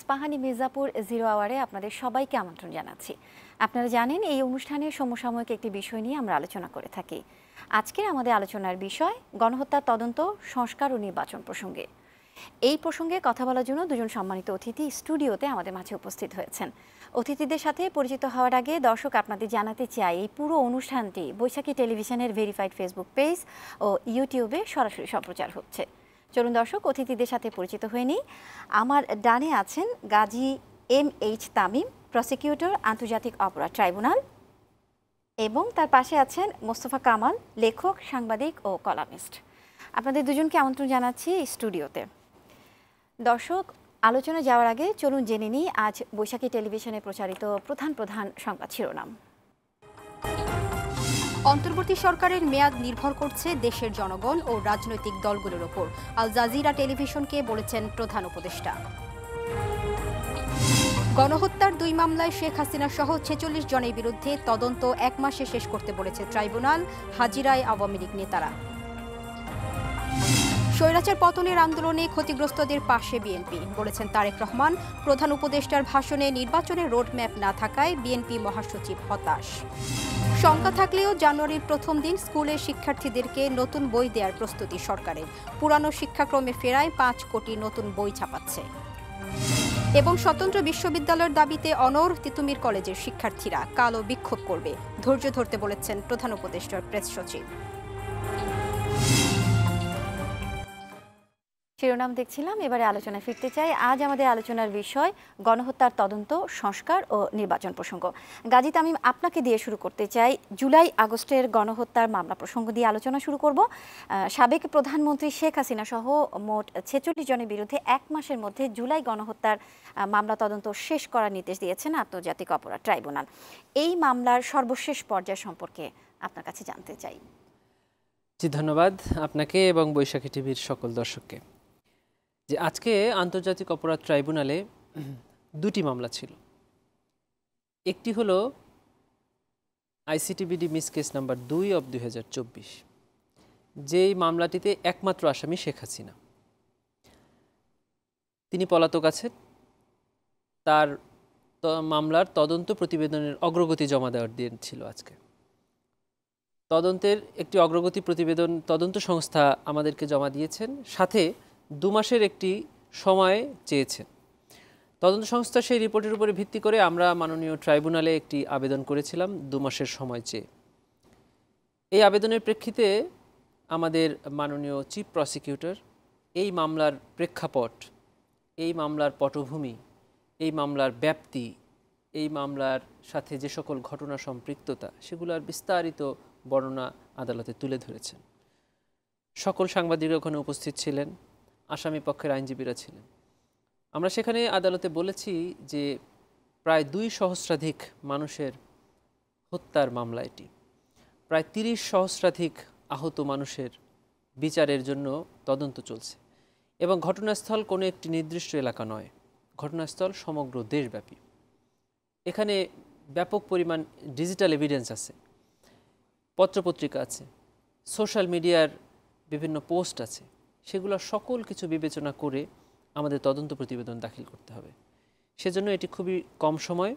Ispahani Mirzapur zero আওয়ারে আপনাদের সবাইকে আমন্ত্রণ জানাচ্ছি। আপনারা জানেন এই অনুষ্ঠানে সমসাময়িক একটি বিষয় নিয়ে আমরা আলোচনা করে থাকি। আজকের আমাদের আলোচনার বিষয় গণহত্যার তদন্ত, সংস্কার ও নির্বাচন প্রসঙ্গে। এই প্রসঙ্গে কথা বলার জন্য দুজন সম্মানিত অতিথি স্টুডিওতে আমাদের মাঝে উপস্থিত হয়েছেন। অতিথিদের সাথে পরিচিত হওয়ার আগে দর্শক আপনাদের জানাতে চাই, এই পুরো অনুষ্ঠানটি বৈশাখী টেলিভিশনের ভেরিফাইড ফেসবুক পেজ ও ইউটিউবে সরাসরি সম্প্রচার হচ্ছে। চলুন দর্শক অতিথিদের সাথে পরিচিত হয়ে নিই। আমার ডানে আছেন গাজী MH তামিম, প্রসিকিউটর, আন্তর্জাতিক অপরাধ ট্রাইব্যুনাল, এবং তার পাশে আছেন মোস্তফা কামাল, লেখক, সাংবাদিক ও কলামিস্ট। আপনাদের দুজনকে আমন্ত্রণ জানাচ্ছি স্টুডিওতে। দর্শক, আলোচনা যাওয়ার আগে চলুন জেনে নিই আজ বৈশাখী টেলিভিশনে প্রচারিত প্রধান সংবাদ শিরোনাম। অন্তর্বর্তী সরকারের মেয়াদ নির্ভর করছে দেশের জনগণ ও রাজনৈতিক দলগুলোর ওপর, আল জাজিরা টেলিভিশনকে বলেছেন প্রধান উপদেষ্টা। গণহত্যার 2 মামলায় শেখ হাসিনা সহ 46 জনের বিরুদ্ধে তদন্ত 1 মাসে শেষ করতে বলেছে ট্রাইব্যুনাল, হাজিরায় আওয়ামী লীগ নেতারা। স্বৈরাচার পতনের আন্দোলনে ক্ষতিগ্রস্তদের পাশে বিএনপি, বলেছেন তারেক রহমান। প্রধান উপদেষ্টার ভাষণে নির্বাচনের রোডম্যাপ না থাকায় বিএনপি মহাসচিব হতাশ। শঙ্কা থাকলেও জানুয়ারির প্রথম দিন স্কুলের শিক্ষার্থীদেরকে নতুন বই দেওয়ার প্রস্তুতি সরকারের। পুরানো শিক্ষাক্রমে ফেরায় 5 কোটি নতুন বই ছাপাচ্ছে। এবং স্বতন্ত্র বিশ্ববিদ্যালয়ের দাবিতে অনড় তিতুমির কলেজের শিক্ষার্থীরা কালো বিক্ষোভ করবে, ধৈর্য ধরতে বলেছেন প্রধান উপদেষ্টার প্রেস সচিব। শিরোনাম দেখছিলাম, এবারে আলোচনায় ফিরতে চাই। আজ আমাদের আলোচনার বিষয় গণহত্যার তদন্ত, সংস্কার ও নির্বাচন প্রসঙ্গ। গাজী তামিম, আপনাকে দিয়ে শুরু করতে চাই। জুলাই আগস্টের গণহত্যার মামলা প্রসঙ্গ দিয়ে আলোচনা শুরু করব। সাবেক প্রধানমন্ত্রী শেখ হাসিনা সহ মোট 46 জনের বিরুদ্ধে 1 মাসের মধ্যে জুলাই গণহত্যার মামলা তদন্ত শেষ করার নির্দেশ দিয়েছেন আন্তর্জাতিক অপরাধ ট্রাইব্যুনাল। এই মামলার সর্বশেষ পর্যায় সম্পর্কে আপনার কাছে জানতে চাই। জি, ধন্যবাদ আপনাকে এবং বৈশাখী টিভির সকল দর্শককে। যে আজকে আন্তর্জাতিক অপরাধ ট্রাইব্যুনালে 2টি মামলা ছিল। একটি হলো ICTBD মিস কেস নাম্বার 2/2024, যেই মামলাটিতে একমাত্র আসামি শেখ হাসিনা। তিনি পলাতক আছেন। তার মামলার তদন্ত প্রতিবেদনের অগ্রগতি জমা দেওয়ার দিন ছিল আজকে। তদন্তের একটি অগ্রগতি প্রতিবেদন তদন্ত সংস্থা আমাদেরকে জমা দিয়েছেন, সাথে 2 মাসের একটি সময় চেয়েছেন। তদন্ত সংস্থা সেই রিপোর্টের উপরে ভিত্তি করে আমরা মাননীয় ট্রাইব্যুনালে একটি আবেদন করেছিলাম 2 মাসের সময় চেয়ে। এই আবেদনের প্রেক্ষিতে আমাদের মাননীয় চিফ প্রসিকিউটর এই মামলার প্রেক্ষাপট, এই মামলার পটভূমি, এই মামলার ব্যাপ্তি, এই মামলার সাথে যে সকল ঘটনা সম্পৃক্ততা, সেগুলোর বিস্তারিত বর্ণনা আদালতে তুলে ধরেছেন। সকল সাংবাদিকরা ওখানে উপস্থিত ছিলেন, আসামি পক্ষের আইনজীবীরা ছিলেন। আমরা সেখানে আদালতে বলেছি যে প্রায় 2 সহস্রাধিক মানুষের হত্যার মামলা এটি। প্রায় 30 সহস্রাধিক আহত মানুষের বিচারের জন্য তদন্ত চলছে, এবং ঘটনাস্থল কোনো একটি নির্দিষ্ট এলাকা নয়, ঘটনাস্থল সমগ্র দেশব্যাপী। এখানে ব্যাপক পরিমাণ ডিজিটাল এভিডেন্স আছে, পত্রপত্রিকা আছে, সোশ্যাল মিডিয়ার বিভিন্ন পোস্ট আছে। সেগুলো সকল কিছু বিবেচনা করে আমাদের তদন্ত প্রতিবেদন দাখিল করতে হবে। সেজন্য এটি খুবই কম সময়,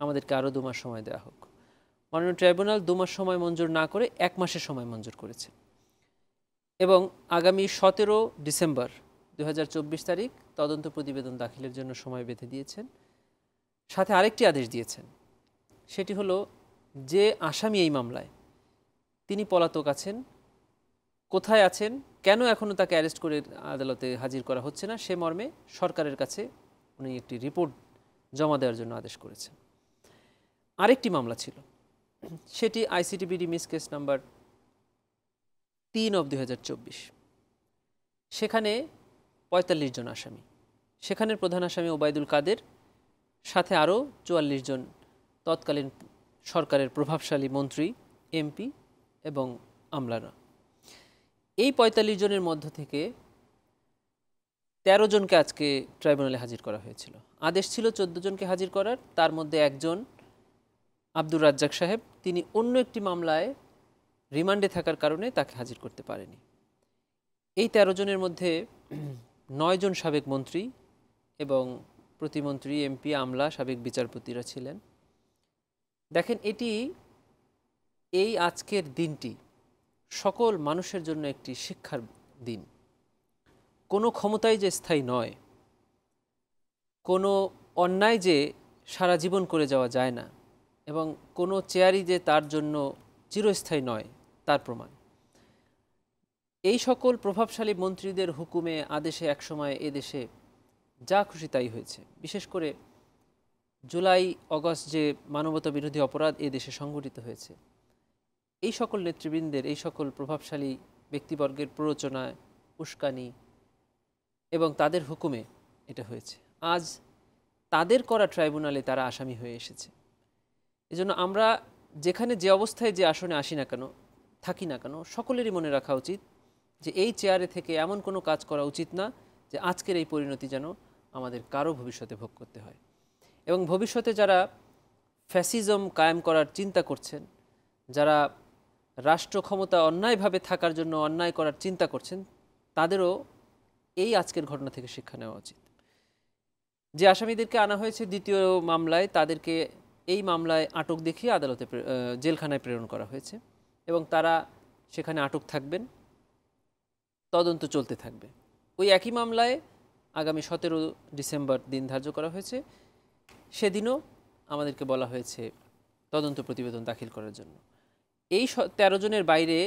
আমাদেরকে আরও 2 মাস সময় দেওয়া হোক। মাননীয় ট্রাইব্যুনাল 2 মাস সময় মঞ্জুর না করে 1 মাসের সময় মঞ্জুর করেছে, এবং আগামী 17 ডিসেম্বর 2024 তারিখ তদন্ত প্রতিবেদন দাখিলের জন্য সময় বেঁধে দিয়েছেন। সাথে আরেকটি আদেশ দিয়েছেন, সেটি হলো যে আসামি এই মামলায়, তিনি পলাতক আছেন, কোথায় আছেন, কেন এখনও তাকে অ্যারেস্ট করে আদালতে হাজির করা হচ্ছে না, সে মর্মে সরকারের কাছে উনি একটি রিপোর্ট জমা দেওয়ার জন্য আদেশ করেছেন। আরেকটি মামলা ছিল, সেটি ICTBD মিস কেস নাম্বার 3/2024। সেখানে 45 জন আসামি, সেখানের প্রধান আসামি ওবায়দুল কাদের, সাথে আরও 44 জন তৎকালীন সরকারের প্রভাবশালী মন্ত্রী, MP এবং আমলারা। এই 45 জনের মধ্য থেকে 13 জনকে আজকে ট্রাইব্যুনালে হাজির করা হয়েছিল। আদেশ ছিল 14 জনকে হাজির করার, তার মধ্যে একজন আব্দুর রাজ্জাক সাহেব, তিনি অন্য একটি মামলায় রিমান্ডে থাকার কারণে তাকে হাজির করতে পারেনি। এই 13 জনের মধ্যে 9 জন সাবেক মন্ত্রী এবং প্রতিমন্ত্রী, এমপি, আমলা, সাবেক বিচারপতিরা ছিলেন। দেখেন, এই আজকের দিনটি সকল মানুষের জন্য একটি শিক্ষার দিন। কোনো ক্ষমতাই যে স্থায়ী নয়, কোনো অন্যায় যে সারা জীবন করে যাওয়া যায় না, এবং কোনো চেয়ারই যে তার জন্য চিরস্থায়ী নয় তার প্রমাণ। এই সকল প্রভাবশালী মন্ত্রীদের হুকুমে আদেশে একসময় এদেশে যা খুশি তাই হয়েছে। বিশেষ করে জুলাই অগস্ট যে মানবতা বিরোধী অপরাধ এদেশে সংঘটিত হয়েছে, এই সকল নেতৃবৃন্দের, এই সকল প্রভাবশালী ব্যক্তিবর্গের প্ররোচনায়, উস্কানি এবং তাদের হুকুমে এটা হয়েছে। আজ তাদের করা ট্রাইব্যুনালে তারা আসামি হয়ে এসেছে। এজন্য আমরা যেখানে যে অবস্থায় যে আসনে আসি না কেন, থাকি না কেন, সকলেরই মনে রাখা উচিত যে এই চেয়ারে থেকে এমন কোনো কাজ করা উচিত না যে আজকের এই পরিণতি যেন আমাদের কারো ভবিষ্যতে ভোগ করতে হয়। এবং ভবিষ্যতে যারা ফ্যাসিজম কায়েম করার চিন্তা করছেন, যারা রাষ্ট্র ক্ষমতা অন্যায়ভাবে থাকার জন্য অন্যায় করার চিন্তা করছেন, তাদেরও এই আজকের ঘটনা থেকে শিক্ষা নেওয়া উচিত। যে আসামিদেরকে আনা হয়েছে দ্বিতীয় মামলায়, তাদেরকে এই মামলায় আটক দেখিয়ে আদালতে জেলখানায় প্রেরণ করা হয়েছে এবং তারা সেখানে আটক থাকবেন, তদন্ত চলতে থাকবে। ওই একই মামলায় আগামী 17 ডিসেম্বর দিন ধার্য করা হয়েছে। সেদিনও আমাদেরকে বলা হয়েছে তদন্ত প্রতিবেদন দাখিল করার জন্য। এই 13 জনের বাইরে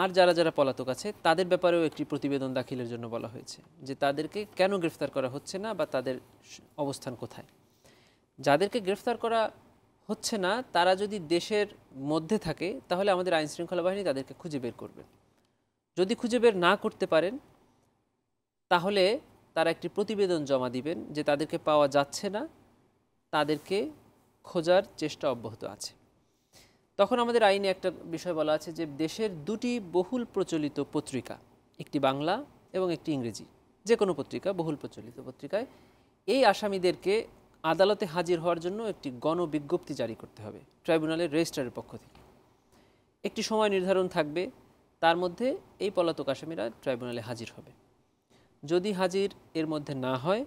আর যারা যারা পলাতক আছে তাদের ব্যাপারেও একটি প্রতিবেদন দাখিলের জন্য বলা হয়েছে, যে তাদেরকে কেন গ্রেফতার করা হচ্ছে না বা তাদের অবস্থান কোথায়। যাদেরকে গ্রেফতার করা হচ্ছে না তারা যদি দেশের মধ্যে থাকে তাহলে আমাদের আইনশৃঙ্খলা বাহিনী তাদেরকে খুঁজে বের করবে। যদি খুঁজে বের না করতে পারেন তাহলে তারা একটি প্রতিবেদন জমা দিবেন যে তাদেরকে পাওয়া যাচ্ছে না, তাদেরকে খোঁজার চেষ্টা অব্যাহত আছে। তখন আমাদের আইনে একটা বিষয় বলা আছে যে দেশের দুটি বহুল প্রচলিত পত্রিকা, একটি বাংলা এবং একটি ইংরেজি, যে কোনো পত্রিকা, বহুল প্রচলিত পত্রিকায় এই আসামিদেরকে আদালতে হাজির হওয়ার জন্য একটি গণবিজ্ঞপ্তি জারি করতে হবে ট্রাইব্যুনালের রেজিস্ট্রারের পক্ষ থেকে। একটি সময় নির্ধারণ থাকবে, তার মধ্যে এই পলাতক আসামিরা ট্রাইব্যুনালে হাজির হবে। যদি হাজির এর মধ্যে না হয়,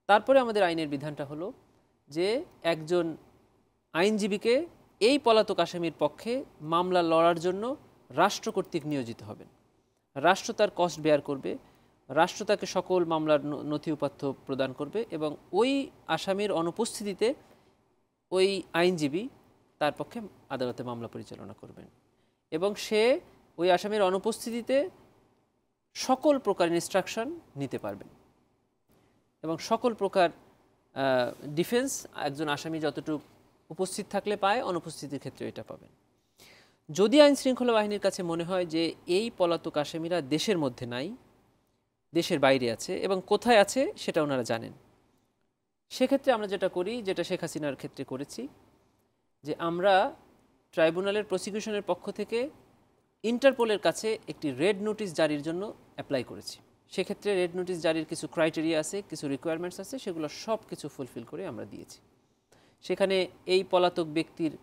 তারপরে আমাদের আইনের বিধানটা হলো যে একজন আইনজীবীকে এই পলাতক আসামির পক্ষে মামলা লড়ার জন্য রাষ্ট্র কর্তৃক নিয়োজিত হবেন। রাষ্ট্র তার কস্ট বেয়ার করবে, রাষ্ট্র তাকে সকল মামলার নথি উপাত্ত প্রদান করবে এবং ওই আসামির অনুপস্থিতিতে ওই আইনজীবী তার পক্ষে আদালতে মামলা পরিচালনা করবেন এবং সে ওই আসামির অনুপস্থিতিতে সকল প্রকার ইনস্ট্রাকশন নিতে পারবেন এবং সকল প্রকার ডিফেন্স একজন আসামি যতটুকু উপস্থিত থাকলে পায়, অনুপস্থিতির ক্ষেত্রে এটা পাবেন। যদি আইন শৃঙ্খলা বাহিনীর কাছে মনে হয় যে এই পলাতক আসামিরা দেশের মধ্যে নাই, দেশের বাইরে আছে এবং কোথায় আছে সেটা ওনারা জানেন, সেক্ষেত্রে আমরা যেটা করি, যেটা শেখ হাসিনার ক্ষেত্রে করেছি, যে আমরা ট্রাইব্যুনালের প্রসিকিউশনের পক্ষ থেকে ইন্টারপোলের কাছে একটি রেড নোটিশ জারির জন্য অ্যাপ্লাই করেছি। সেক্ষেত্রে রেড নোটিশ জারির কিছু ক্রাইটেরিয়া আছে, কিছু রিকোয়ারমেন্টস আছে, সেগুলো সব কিছু ফুলফিল করে আমরা দিয়েছি। সেখানে এই পলাতক ব্যক্তির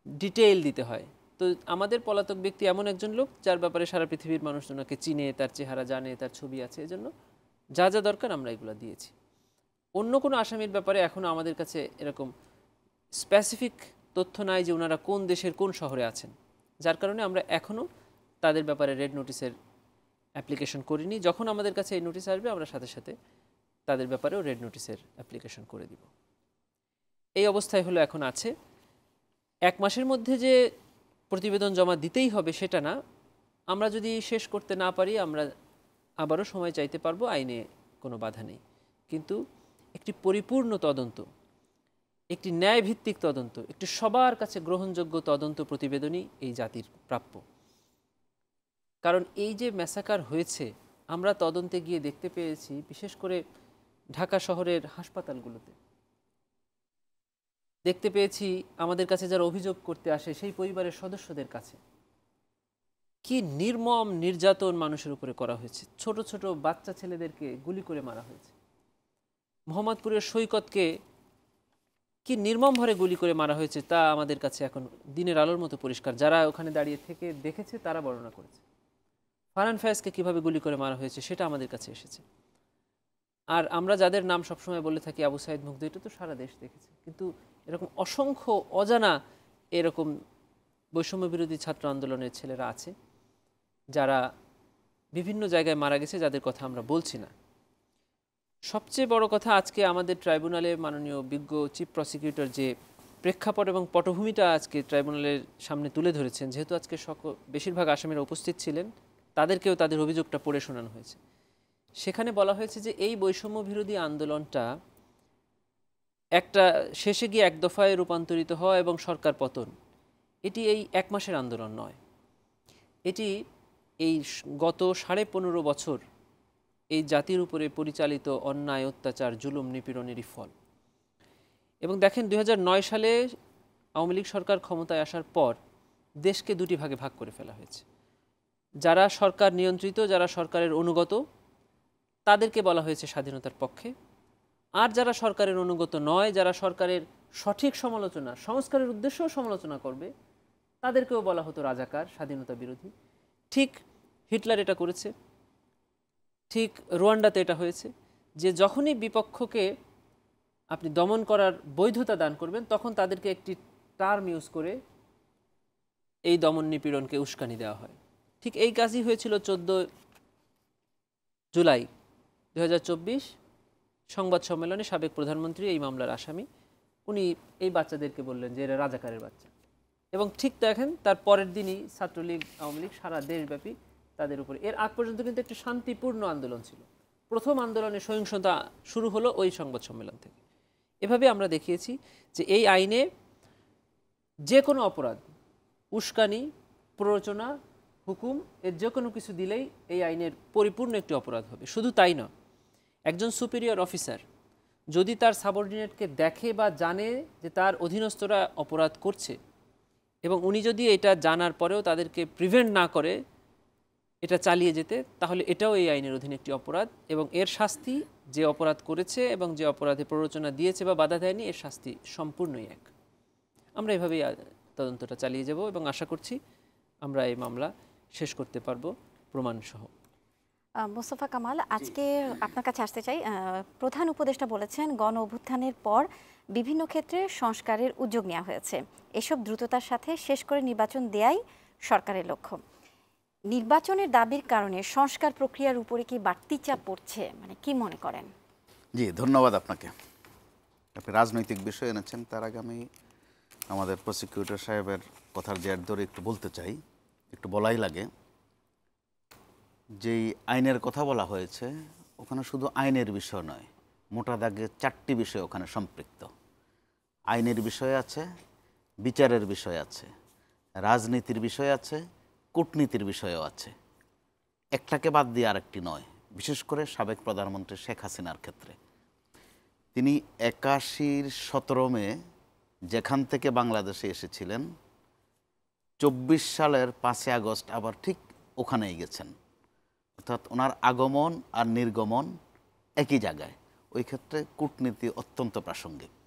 ডিটেইল দিতে হয়। তো আমাদের পলাতক ব্যক্তি এমন একজন লোক যার ব্যাপারে সারা পৃথিবীর মানুষ ওনাকে চিনে, তার চেহারা জানে, তার ছবি আছে, এজন্য যা যা দরকার আমরা এগুলো দিয়েছি। অন্য কোনো আসামির ব্যাপারে এখনও আমাদের কাছে এরকম স্পেসিফিক তথ্য নাই যে ওনারা কোন দেশের কোন শহরে আছেন, যার কারণে আমরা এখনও তাদের ব্যাপারে রেড নোটিশের অ্যাপ্লিকেশন করিনি। যখন আমাদের কাছে এই নোটিশ আসবে আমরা সাথে সাথে তাদের ব্যাপারেও রেড নোটিশের অ্যাপ্লিকেশন করে দিব। এই অবস্থায় হলো এখন আছে। 1 মাসের মধ্যে যে প্রতিবেদন জমা দিতেই হবে সেটা না, আমরা যদি শেষ করতে না পারি আমরা আবারও সময় চাইতে পারবো, আইনে কোনো বাধা নেই। কিন্তু একটি পরিপূর্ণ তদন্ত, একটি ন্যায়ভিত্তিক তদন্ত, একটি সবার কাছে গ্রহণযোগ্য তদন্ত প্রতিবেদনই এই জাতির প্রাপ্য। কারণ এই যে ম্যাসাকার হয়েছে আমরা তদন্তে গিয়ে দেখতে পেয়েছি, বিশেষ করে ঢাকা শহরের হাসপাতালগুলোতে দেখতে পেয়েছি, আমাদের কাছে যারা অভিযোগ করতে আসে সেই পরিবারের সদস্যদের কাছে কি নির্মম নির্যাতন মানুষের উপরে করা হয়েছে। ছোট ছোট বাচ্চা ছেলেদেরকে গুলি করে মারা হয়েছে। মোহাম্মদপুরের সৈকতকে কি নির্মমভাবে গুলি করে মারা হয়েছে তা আমাদের কাছে এখন দিনের আলোর মতো পরিষ্কার। যারা ওখানে দাঁড়িয়ে থেকে দেখেছে তারা বর্ণনা করেছে। ফারহান ফায়াজকে কীভাবে গুলি করে মারা হয়েছে সেটা আমাদের কাছে এসেছে। আর আমরা যাদের নাম সবসময় বলে থাকি আবু সাইদ মুগ্ধ, এটা তো সারা দেশ দেখেছে, কিন্তু এরকম অসংখ্য অজানা এরকম বৈষম্য বিরোধী ছাত্র আন্দোলনের ছেলেরা আছে যারা বিভিন্ন জায়গায় মারা গেছে, যাদের কথা আমরা বলছি না। সবচেয়ে বড় কথা, আজকে আমাদের ট্রাইব্যুনালে মাননীয় বিজ্ঞ চিফ প্রসিকিউটর যে প্রেক্ষাপট এবং পটভূমিটা আজকে ট্রাইব্যুনালের সামনে তুলে ধরেছেন, যেহেতু আজকে বেশিরভাগ আসামিরা উপস্থিত ছিলেন, তাদেরকেও তাদের অভিযোগটা পড়ে শোনানো হয়েছে। সেখানে বলা হয়েছে যে এই বৈষম্য বিরোধী আন্দোলনটা একটা শেষে গিয়ে এক দফায় রূপান্তরিত হওয়া এবং সরকার পতন, এটি এই এক মাসের আন্দোলন নয়, এটি এই গত 15.5 বছর এই জাতির উপরে পরিচালিত অন্যায়, অত্যাচার, জুলুম, নিপীড়নেরই ফল। এবং দেখেন 2009 সালে আওয়ামী লীগ সরকার ক্ষমতায় আসার পর দেশকে দুটি ভাগে ভাগ করে ফেলা হয়েছে। যারা সরকার নিয়ন্ত্রিত, যারা সরকারের অনুগত, তাদেরকে বলা হয়েছে স্বাধীনতার পক্ষে, আর যারা সরকারের অনুগত নয়, যারা সরকারের সঠিক সমালোচনা, সংস্কারের উদ্দেশ্যেও সমালোচনা করবে, তাদেরকেও বলা হতো রাজাকার, স্বাধীনতা বিরোধী। ঠিক হিটলার এটা করেছে, ঠিক রুয়ান্ডাতে এটা হয়েছে, যে যখনই বিপক্ষকে আপনি দমন করার বৈধতা দান করবেন, তখন তাদেরকে একটি টার্ম ইউজ করে এই দমন নিপীড়নকে উস্কানি দেওয়া হয়। ঠিক এই কাজই হয়েছিল 14 জুলাই 2024 সংবাদ সম্মেলনে সাবেক প্রধানমন্ত্রী, এই মামলার আসামি, উনি এই বাচ্চাদেরকে বললেন যে এরা রাজাকারের বাচ্চা। এবং ঠিক দেখেন তার পরের দিনই ছাত্রলীগ, আওয়ামী লীগ সারা দেশব্যাপী তাদের উপরে, এর আগ পর্যন্ত কিন্তু একটি শান্তিপূর্ণ আন্দোলন ছিল। প্রথম আন্দোলনের সহিংসতা শুরু হলো ওই সংবাদ সম্মেলন থেকে। এভাবে আমরা দেখিয়েছি যে এই আইনে যে কোনো অপরাধ, উস্কানি, প্ররোচনা, হুকুম, এর যে কোনো কিছু দিলেই এই আইনের পরিপূর্ণ একটি অপরাধ হবে। শুধু তাই নয়, একজন সুপিরিয়র অফিসার যদি তার সাবঅর্ডিনেটকে দেখে বা জানে যে তার অধীনস্থরা অপরাধ করছে, এবং উনি যদি এটা জানার পরেও তাদেরকে প্রিভেন্ট না করে এটা চালিয়ে যেতে, তাহলে এটাও এই আইনের অধীনে একটি অপরাধ, এবং এর শাস্তি যে অপরাধ করেছে এবং যে অপরাধে প্ররোচনা দিয়েছে বা বাধা দেয়নি, এর শাস্তি সম্পূর্ণই এক। আমরা এভাবেই তদন্তটা চালিয়ে যাব এবং আশা করছি আমরা এই মামলা শেষ করতে পারবো প্রমাণসহ। মোস্তফা কামাল, আজকে আপনার কাছে আসতে চাই। প্রধান উপদেষ্টা বলেছেন গণ অভ্যুত্থানের পর বিভিন্ন ক্ষেত্রে সংস্কারের উদ্যোগ নেওয়া হয়েছে, এসব দ্রুততার সাথে শেষ করে নির্বাচন দেয়াই সরকারের লক্ষ্য। নির্বাচনের দাবির কারণে সংস্কার প্রক্রিয়ার উপরে কি বাড়তি চাপ পড়ছে, মানে কি মনে করেন? জি, ধন্যবাদ আপনাকে। আপনি রাজনৈতিক বিষয় এনেছেন, তার আগে আমি আমাদের প্রসিকিউটর সাহেবের কথার জের ধরে একটু বলতে চাই, একটু বলাই লাগে। যেই আইনের কথা বলা হয়েছে ওখানে শুধু আইনের বিষয় নয়, মোটা দাগে 4টি বিষয় ওখানে সম্পৃক্ত। আইনের বিষয় আছে, বিচারের বিষয় আছে, রাজনীতির বিষয় আছে, কূটনীতির বিষয়ও আছে। একটাকে বাদ দিয়ে আরেকটি নয়। বিশেষ করে সাবেক প্রধানমন্ত্রী শেখ হাসিনার ক্ষেত্রে তিনি 81-র 17 মে যেখান থেকে বাংলাদেশে এসেছিলেন, 24 সালের 5 আগস্ট আবার ঠিক ওখানেই গেছেন। অর্থাৎ ওনার আগমন আর নির্গমন একই জায়গায়। ওই ক্ষেত্রে কূটনীতি অত্যন্ত প্রাসঙ্গিক।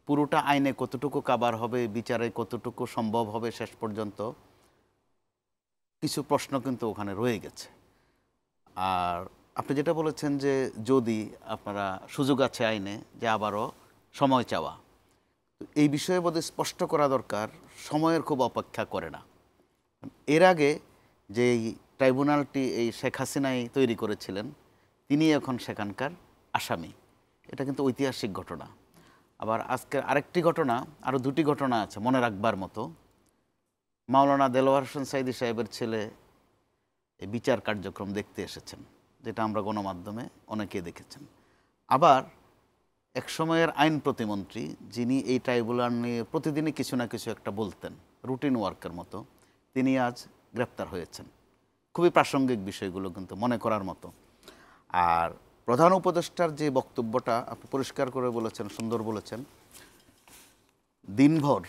পুরোটা আইনে কতটুকু কাভার হবে, বিচারে কতটুকু সম্ভব হবে, শেষ পর্যন্ত কিছু প্রশ্ন কিন্তু ওখানে রয়ে গেছে। আর আপনি যেটা বলেছেন যে যদি আপনারা সুযোগ আছে আইনে যে আবারও সময় চাওয়া, এই বিষয়ে বোধহয় স্পষ্ট করা দরকার, সময়ের খুব অপেক্ষা করে না। এর আগে যে ট্রাইব্যুনালটি এই শেখ হাসিনাই তৈরি করেছিলেন, তিনি এখন সেখানকার আসামি। এটা কিন্তু ঐতিহাসিক ঘটনা। আবার আজকের আরেকটি ঘটনা, আরও 2টি ঘটনা আছে মনে রাখবার মতো। মাওলানা দেলোয়ার হোসেন সাইদি সাহেবের ছেলে এই বিচার কার্যক্রম দেখতে এসেছেন, যেটা আমরা গণমাধ্যমে অনেকে দেখেছেন। আবার এক সময়ের আইন প্রতিমন্ত্রী, যিনি এই ট্রাইব্যুনাল নিয়ে প্রতিদিনই কিছু না কিছু একটা বলতেন, রুটিন ওয়ার্কের মতো, তিনি আজ গ্রেপ্তার হয়েছেন। খুবই প্রাসঙ্গিক বিষয়গুলো কিন্তু মনে করার মতো। আর প্রধান উপদেষ্টার যে বক্তব্যটা আপনি পরিষ্কার করে বলেছেন, সুন্দর বলেছেন, দিনভর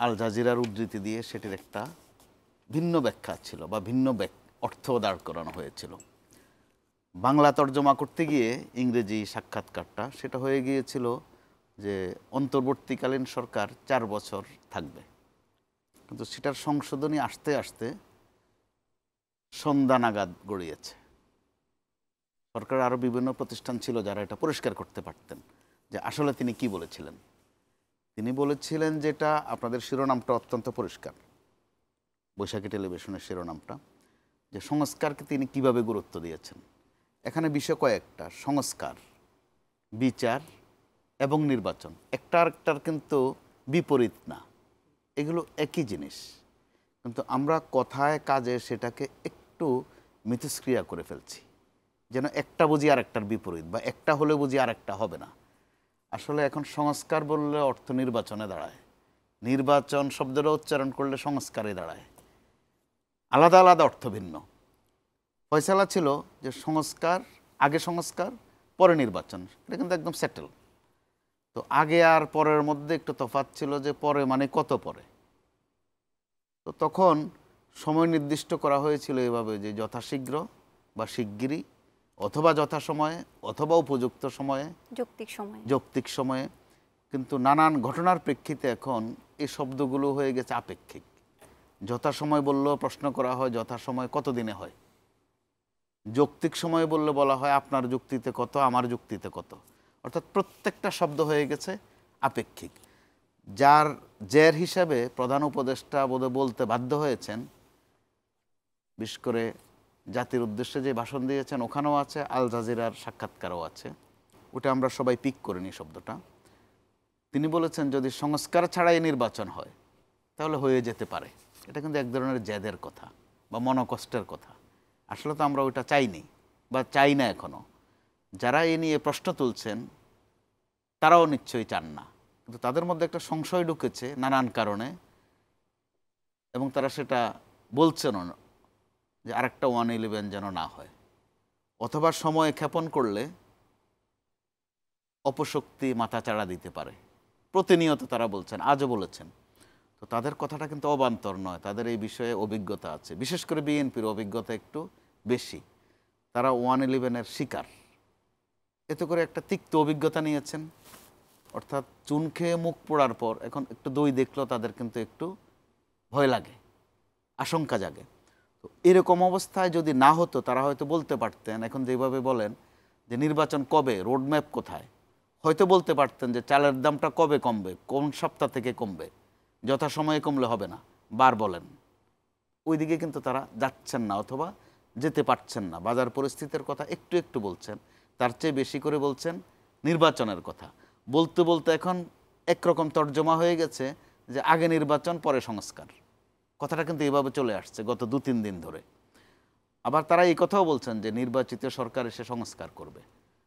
আল জাজিরার উদ্ধৃতি দিয়ে সেটির একটা ভিন্ন ব্যাখ্যা ছিল বা ভিন্ন অর্থ দাঁড় করানো হয়েছিল। বাংলা তর্জমা করতে গিয়ে ইংরেজি সাক্ষাৎকারটা সেটা হয়ে গিয়েছিল যে অন্তর্বর্তীকালীন সরকার 4 বছর থাকবে, কিন্তু সেটার সংশোধনী আসতে আসতে সন্ধ্যা নাগাদ গড়িয়েছে। সরকারের আরও বিভিন্ন প্রতিষ্ঠান ছিল যারা এটা পরিষ্কার করতে পারতেন যে আসলে তিনি কি বলেছিলেন। তিনি বলেছিলেন যেটা আপনাদের শিরোনামটা অত্যন্ত পরিষ্কার, বৈশাখী টেলিভিশনের শিরোনামটা, যে সংস্কারকে তিনি কিভাবে গুরুত্ব দিয়েছেন। এখানে বিষয় কয়েকটা, সংস্কার, বিচার এবং নির্বাচন, একটা আরেকটার কিন্তু বিপরীত না, এগুলো একই জিনিস, কিন্তু আমরা কথায় কাজে সেটাকে একটু মিথস্ক্রিয়া করে ফেলছি, যেন একটা বুঝি আর একটার বিপরীত, বা একটা হলে বুঝি আর একটা হবে না। আসলে এখন সংস্কার বললে অর্থ নির্বাচনে দাঁড়ায়, নির্বাচন শব্দটা উচ্চারণ করলে সংস্কারে দাঁড়ায়, আলাদা আলাদা অর্থ ভিন্ন। ফয়সালা ছিল যে সংস্কার, আগে সংস্কার পরে নির্বাচন, এটা কিন্তু একদম সেটেল। তো আগে আর পরের মধ্যে একটু তফাৎ ছিল, যে পরে মানে কত পরে। তো তখন সময় নির্দিষ্ট করা হয়েছিল এভাবে যে যথাশীঘ্র বা শিগগিরই, অথবা যথাসময়ে, অথবা উপযুক্ত সময়ে, যৌক্তিক সময়ে। কিন্তু নানান ঘটনার প্রেক্ষিতে এখন এই শব্দগুলো হয়ে গেছে আপেক্ষিক। যথাসময় বললেও প্রশ্ন করা হয় যথাসময় কতদিনে হয়, যৌক্তিক সময় বললে বলা হয় আপনার যুক্তিতে কত, আমার যুক্তিতে কত, অর্থাৎ প্রত্যেকটা শব্দ হয়ে গেছে আপেক্ষিক। যার জের হিসাবে প্রধান উপদেষ্টা বোধহয় বলতে বাধ্য হয়েছেন, বিশেষ করে জাতির উদ্দেশ্যে যে ভাষণ দিয়েছেন ওখানেও আছে, আল জাজিরার সাক্ষাৎকারও আছে, ওটা আমরা সবাই পিক করে নিই শব্দটা। তিনি বলেছেন যদি সংস্কার ছাড়াই নির্বাচন হয় তাহলে হয়ে যেতে পারে। এটা কিন্তু এক ধরনের জেদের কথা বা মনোকষ্টের কথা। আসলে তো আমরা ওইটা চাইনি বা চাই না এখনও। যারা এ নিয়ে প্রশ্ন তুলছেন তারাও নিশ্চয়ই চান না, কিন্তু তাদের মধ্যে একটা সংশয় ঢুকেছে নানান কারণে, এবং তারা সেটা বলছেনও যে আরেকটা 111 যেন না হয়, অথবা সময় ক্ষেপণ করলে অপশক্তি মাথাচাড়া দিতে পারে। প্রতিনিয়ত তারা বলছেন, আজও বলেছেন। তো তাদের কথাটা কিন্তু অবান্তর নয়, তাদের এই বিষয়ে অভিজ্ঞতা আছে, বিশেষ করে বিএনপির অভিজ্ঞতা একটু বেশি। তারা 111-এর শিকার, এতে করে একটা তিক্ত অভিজ্ঞতা নিয়েছেন। অর্থাৎ চুন খেয়ে মুখ পোড়ার পর এখন একটু দই দেখলেও তাদের কিন্তু একটু ভয় লাগে, আশঙ্কা জাগে। তো এরকম অবস্থায় যদি না হতো তারা হয়তো বলতে পারতেন, এখন যেভাবে বলেন যে নির্বাচন কবে, রোডম্যাপ কোথায়, হয়তো বলতে পারতেন যে চালের দামটা কবে কমবে, কোন সপ্তাহ থেকে কমবে, যথাসময়ে কমলে হবে না, বার বলেন। ওইদিকে কিন্তু তারা যাচ্ছেন না, অথবা যেতে পারছেন না। বাজার পরিস্থিতির কথা একটু একটু বলছেন, তার চেয়ে বেশি করে বলছেন নির্বাচনের কথা। বলতে বলতে এখন একরকম তর্জমা হয়ে গেছে যে আগে নির্বাচন পরে সংস্কার, কথাটা কিন্তু এইভাবে চলে আসছে গত 2-3 দিন ধরে। আবার তারা এই কথাও বলছেন যে নির্বাচিত সরকার এসে সংস্কার করবে।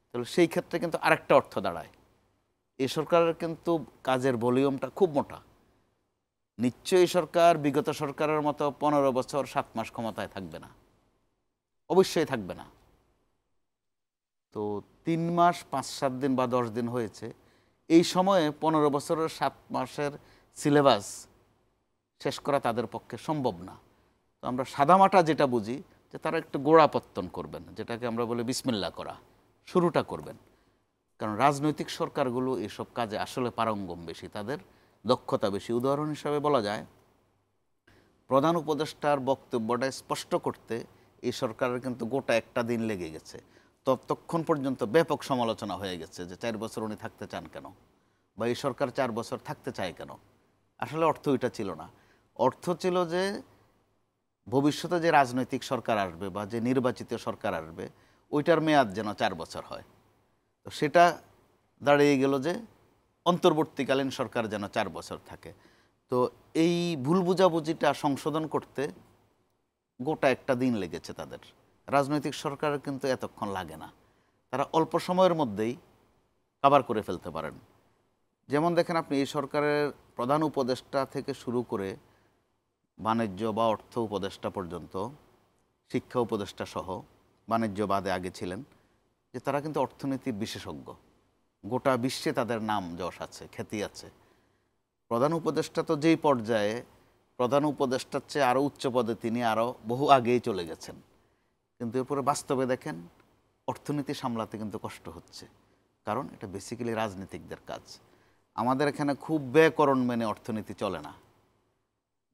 তাহলে সেই ক্ষেত্রে কিন্তু আরেকটা অর্থ দাঁড়ায়, এই সরকারের কিন্তু কাজের ভলিউমটা খুব মোটা। নিশ্চয়ই সরকার বিগত সরকারের মতো 15 বছর 7 মাস ক্ষমতায় থাকবে না, অবশ্যই থাকবে না। তো 3 মাস 5-7 দিন বা 10 দিন হয়েছে, এই সময়ে 15 বছরের 7 মাসের সিলেবাস শেষ করা তাদের পক্ষে সম্ভব না। তো আমরা সাদামাটা যেটা বুঝি যে তারা একটু গোড়াপত্তন করবেন, যেটাকে আমরা বলি বিসমিল্লাহ করা, শুরুটা করবেন। কারণ রাজনৈতিক সরকারগুলো এসব কাজে আসলে পারঙ্গম বেশি, তাদের দক্ষতা বেশি। উদাহরণ হিসাবে বলা যায়, প্রধান উপদেষ্টার বক্তব্যটা স্পষ্ট করতে এই সরকারের কিন্তু গোটা একটা দিন লেগে গেছে। ততক্ষণ পর্যন্ত ব্যাপক সমালোচনা হয়ে গেছে যে 4 বছর উনি থাকতে চান কেন, বা এই সরকার 4 বছর থাকতে চায় কেন। আসলে অর্থ ওইটা ছিল না, অর্থ ছিল যে ভবিষ্যতে যে রাজনৈতিক সরকার আসবে বা যে নির্বাচিত সরকার আসবে ওইটার মেয়াদ যেন 4 বছর হয়। তো সেটা দাঁড়িয়ে গেল যে অন্তর্বর্তীকালীন সরকার যেন 4 বছর থাকে। তো এই ভুল বুঝাবুঝিটা সংশোধন করতে গোটা একটা দিন লেগেছে তাদের। রাজনৈতিক সরকারের কিন্তু এতক্ষণ লাগে না, তারা অল্প সময়ের মধ্যেই কভার করে ফেলতে পারেন। যেমন দেখেন আপনি, এই সরকারের প্রধান উপদেষ্টা থেকে শুরু করে বাণিজ্য বা অর্থ উপদেষ্টা পর্যন্ত, শিক্ষা উপদেষ্টা সহ, বাণিজ্য বাদে আগে ছিলেন, যে তারা কিন্তু অর্থনীতির বিশেষজ্ঞ, গোটা বিশ্বে তাদের নাম যশ আছে, খ্যাতি আছে। প্রধান উপদেষ্টা তো যেই পর্যায়ে, প্রধান উপদেষ্টার চেয়ে আরও উচ্চ পদে তিনি আরও বহু আগেই চলে গেছেন, কিন্তু এরপরে বাস্তবে দেখেন অর্থনীতি সামলাতে কিন্তু কষ্ট হচ্ছে, কারণ এটা বেসিক্যালি রাজনীতিকদের কাজ। আমাদের এখানে খুব ব্যয়করণ মেনে অর্থনীতি চলে না,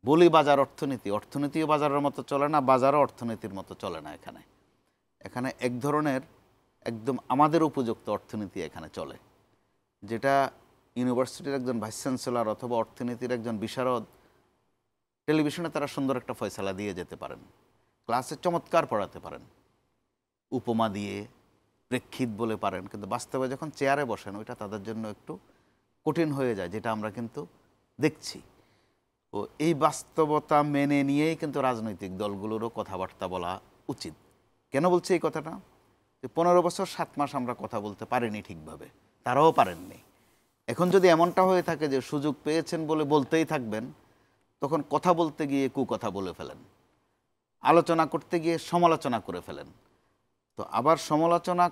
বলি বাজার অর্থনীতি, অর্থনীতিও বাজারের মতো চলে না, বাজারও অর্থনীতির মতো চলে না। এখানে এক ধরনের একদম আমাদের উপযুক্ত অর্থনীতি এখানে চলে, যেটা ইউনিভার্সিটির একজন ভাইস চ্যান্সেলর অথবা অর্থনীতির একজন বিশারদ টেলিভিশনে তারা সুন্দর একটা ফয়সালা দিয়ে যেতে পারেন, ক্লাসে চমৎকার পড়াতে পারেন, উপমা দিয়ে প্রেক্ষিত বলে পারেন, কিন্তু বাস্তবে যখন চেয়ারে বসেন ওইটা তাদের জন্য একটু কঠিন হয়ে যায়, যেটা আমরা কিন্তু দেখছি। ও এই বাস্তবতা মেনে নিয়েই কিন্তু রাজনৈতিক দলগুলোরও কথাবার্তা বলা উচিত। কেন বলছি এই কথাটা? যে 15 বছর 7 মাস আমরা কথা বলতে পারিনি ঠিকভাবে, তারাও পারেননি। এখন যদি এমনটা হয়ে থাকে যে সুযোগ পেয়েছেন বলে বলতেই থাকবেন, তখন কথা বলতে গিয়ে কুকথা বলে ফেলেন, আলোচনা করতে গিয়ে সমালোচনা করে ফেলেন। তো আবার সমালোচনা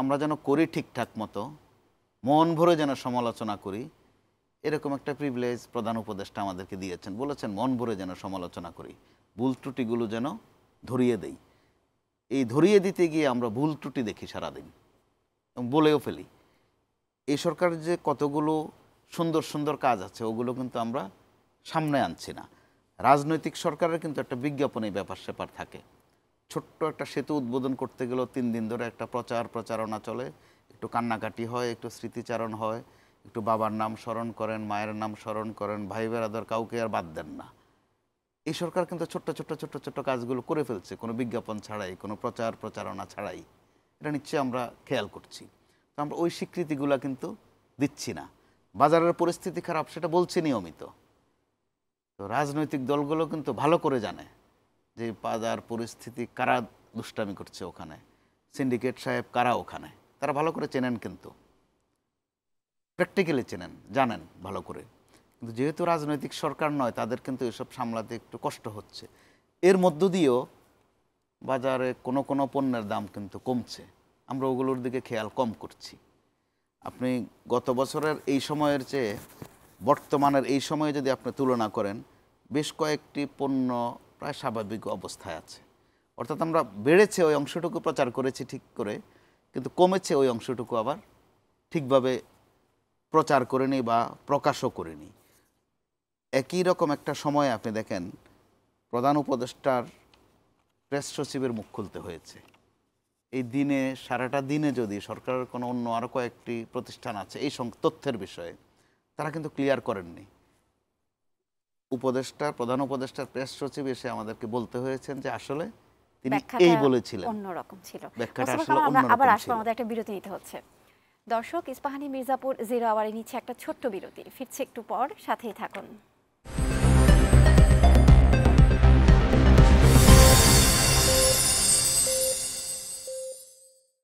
আমরা যেন করি ঠিকঠাক মতো, মন ভরে যেন সমালোচনা করি, এরকম একটা প্রিভিলেজ প্রধান উপদেষ্টা আমাদেরকে দিয়েছেন। বলেছেন মন ভরে যেন সমালোচনা করি, ভুল ত্রুটিগুলো যেন ধরিয়ে দেই। এই ধরিয়ে দিতে গিয়ে আমরা ভুল ত্রুটি দেখি সারাদিন এবং বলেও ফেলি। এই সরকারের যে কতগুলো সুন্দর সুন্দর কাজ আছে ওগুলো কিন্তু আমরা সামনে আনছি না। রাজনৈতিক সরকারের কিন্তু একটা বিজ্ঞাপন এই ব্যাপার স্যাপার থাকে। ছোট্ট একটা সেতু উদ্বোধন করতে গেলেও 3 দিন ধরে একটা প্রচারণা চলে, একটু কান্নাকাটি হয়, একটু স্মৃতিচারণ হয়, একটু বাবার নাম স্মরণ করেন, মায়ের নাম স্মরণ করেন, ভাই বেরাদার কাউকে আর বাদ দেন না। এই সরকার কিন্তু ছোট্ট ছোট্ট কাজগুলো করে ফেলছে, কোনো বিজ্ঞাপন ছাড়াই, কোনো প্রচারণা ছাড়াই। এটা নিশ্চয়ই আমরা খেয়াল করছি। তো আমরা ওই স্বীকৃতিগুলো কিন্তু দিচ্ছি না। বাজারের পরিস্থিতি খারাপ সেটা বলছি নিয়মিত। তো রাজনৈতিক দলগুলো কিন্তু ভালো করে জানে যে বাজার পরিস্থিতি কারা দুষ্টামি করছে ওখানে, সিন্ডিকেট সাহেব কারা ওখানে, তারা ভালো করে চেনেন, কিন্তু প্র্যাকটিক্যালি চেনেন, জানেন ভালো করে। কিন্তু যেহেতু রাজনৈতিক সরকার নয়, তাদের কিন্তু এসব সামলাতে একটু কষ্ট হচ্ছে। এর মধ্য দিয়েও বাজারে কোনো কোনো পণ্যের দাম কিন্তু কমছে, আমরা ওগুলোর দিকে খেয়াল কম করছি। আপনি গত বছরের এই সময়ের চেয়ে বর্তমানের এই সময়ে যদি আপনি তুলনা করেন, বেশ কয়েকটি পণ্য প্রায় স্বাভাবিক অবস্থায় আছে। অর্থাৎ আমরা বেড়েছে ওই অংশটুকু প্রচার করেছি ঠিক করে, কিন্তু কমেছে ওই অংশটুকু আবার ঠিকভাবে প্রচার করেনি বা প্রকাশও করেনি। একই রকম একটা সময়ে আপনি দেখেন প্রধান উপদেষ্টার প্রেস সচিবের মুখ খুলতে হয়েছে। এই দিনে সারাটা দিনে যদি সরকারের কোনো অন্য আরও কয়েকটি প্রতিষ্ঠান আছে এই তথ্যের বিষয়ে, তারা কিন্তু ক্লিয়ার করেননি। প্রধান উপদেষ্টার প্রেস সচিব এসে আমাদেরকে বলতে হয়েছেন যে আসলে তিনি এই বলেছিলেন, অন্যরকম ছিল। ব্যাখ্যাটা আসলে আবার অন্যরকম আসলে ছিল। আমাদের একটা বিরতি নিতে হচ্ছে। দর্শক, ইস্পাহানি মির্জাপুর 0 আওয়ারে নিচ্ছে একটা ছোট্ট বিরতি, ফিরছে একটু পর, সাথেই থাকুন।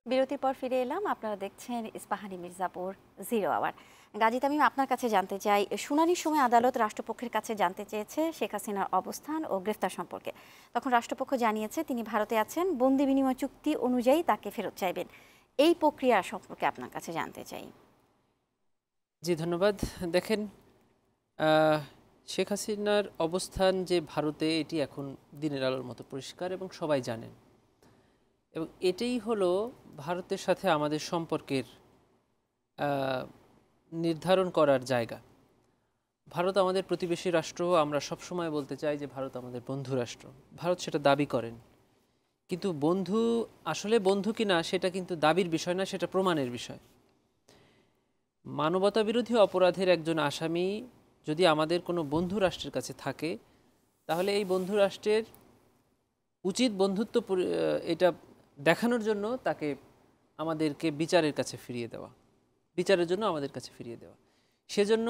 বিরতির পর ফিরে এলাম। আপনারা দেখছেন ইস্পাহানি মির্জাপুর 0 আওয়ার। গাজী তামিম, আপনার কাছে জানতে চাই, শুনানির সময় আদালত রাষ্ট্রপক্ষের কাছে জানতে চেয়েছে শেখ হাসিনার অবস্থান ও গ্রেফতার সম্পর্কে। তখন রাষ্ট্রপক্ষ জানিয়েছে তিনি ভারতে আছেন, বন্দি বিনিময় চুক্তি অনুযায়ী তাকে ফেরত চাইবেন। এই প্রক্রিয়া সম্পর্কে আপনার কাছে জানতে চাই। জি ধন্যবাদ। দেখেন, শেখ হাসিনার অবস্থান যে ভারতে, এটি এখন দিনের আলোর মতো পরিষ্কার এবং সবাই জানেন। এবং এটাই হলো ভারতের সাথে আমাদের সম্পর্কের নির্ধারণ করার জায়গা। ভারত আমাদের প্রতিবেশী রাষ্ট্র, আমরা সবসময় বলতে চাই যে ভারত আমাদের বন্ধু রাষ্ট্র। ভারত সেটা দাবি করেন, কিন্তু বন্ধু আসলে বন্ধু কিনা সেটা কিন্তু দাবির বিষয় না, সেটা প্রমাণের বিষয়। মানবতা বিরোধী অপরাধের একজন আসামি যদি আমাদের কোনো বন্ধু রাষ্ট্রের কাছে থাকে, তাহলে এই বন্ধু রাষ্ট্রের উচিত বন্ধুত্ব এটা দেখানোর জন্য তাকে আমাদেরকে বিচারের কাছে ফিরিয়ে দেওয়া, বিচারের জন্য আমাদের কাছে ফিরিয়ে দেওয়া। সেজন্য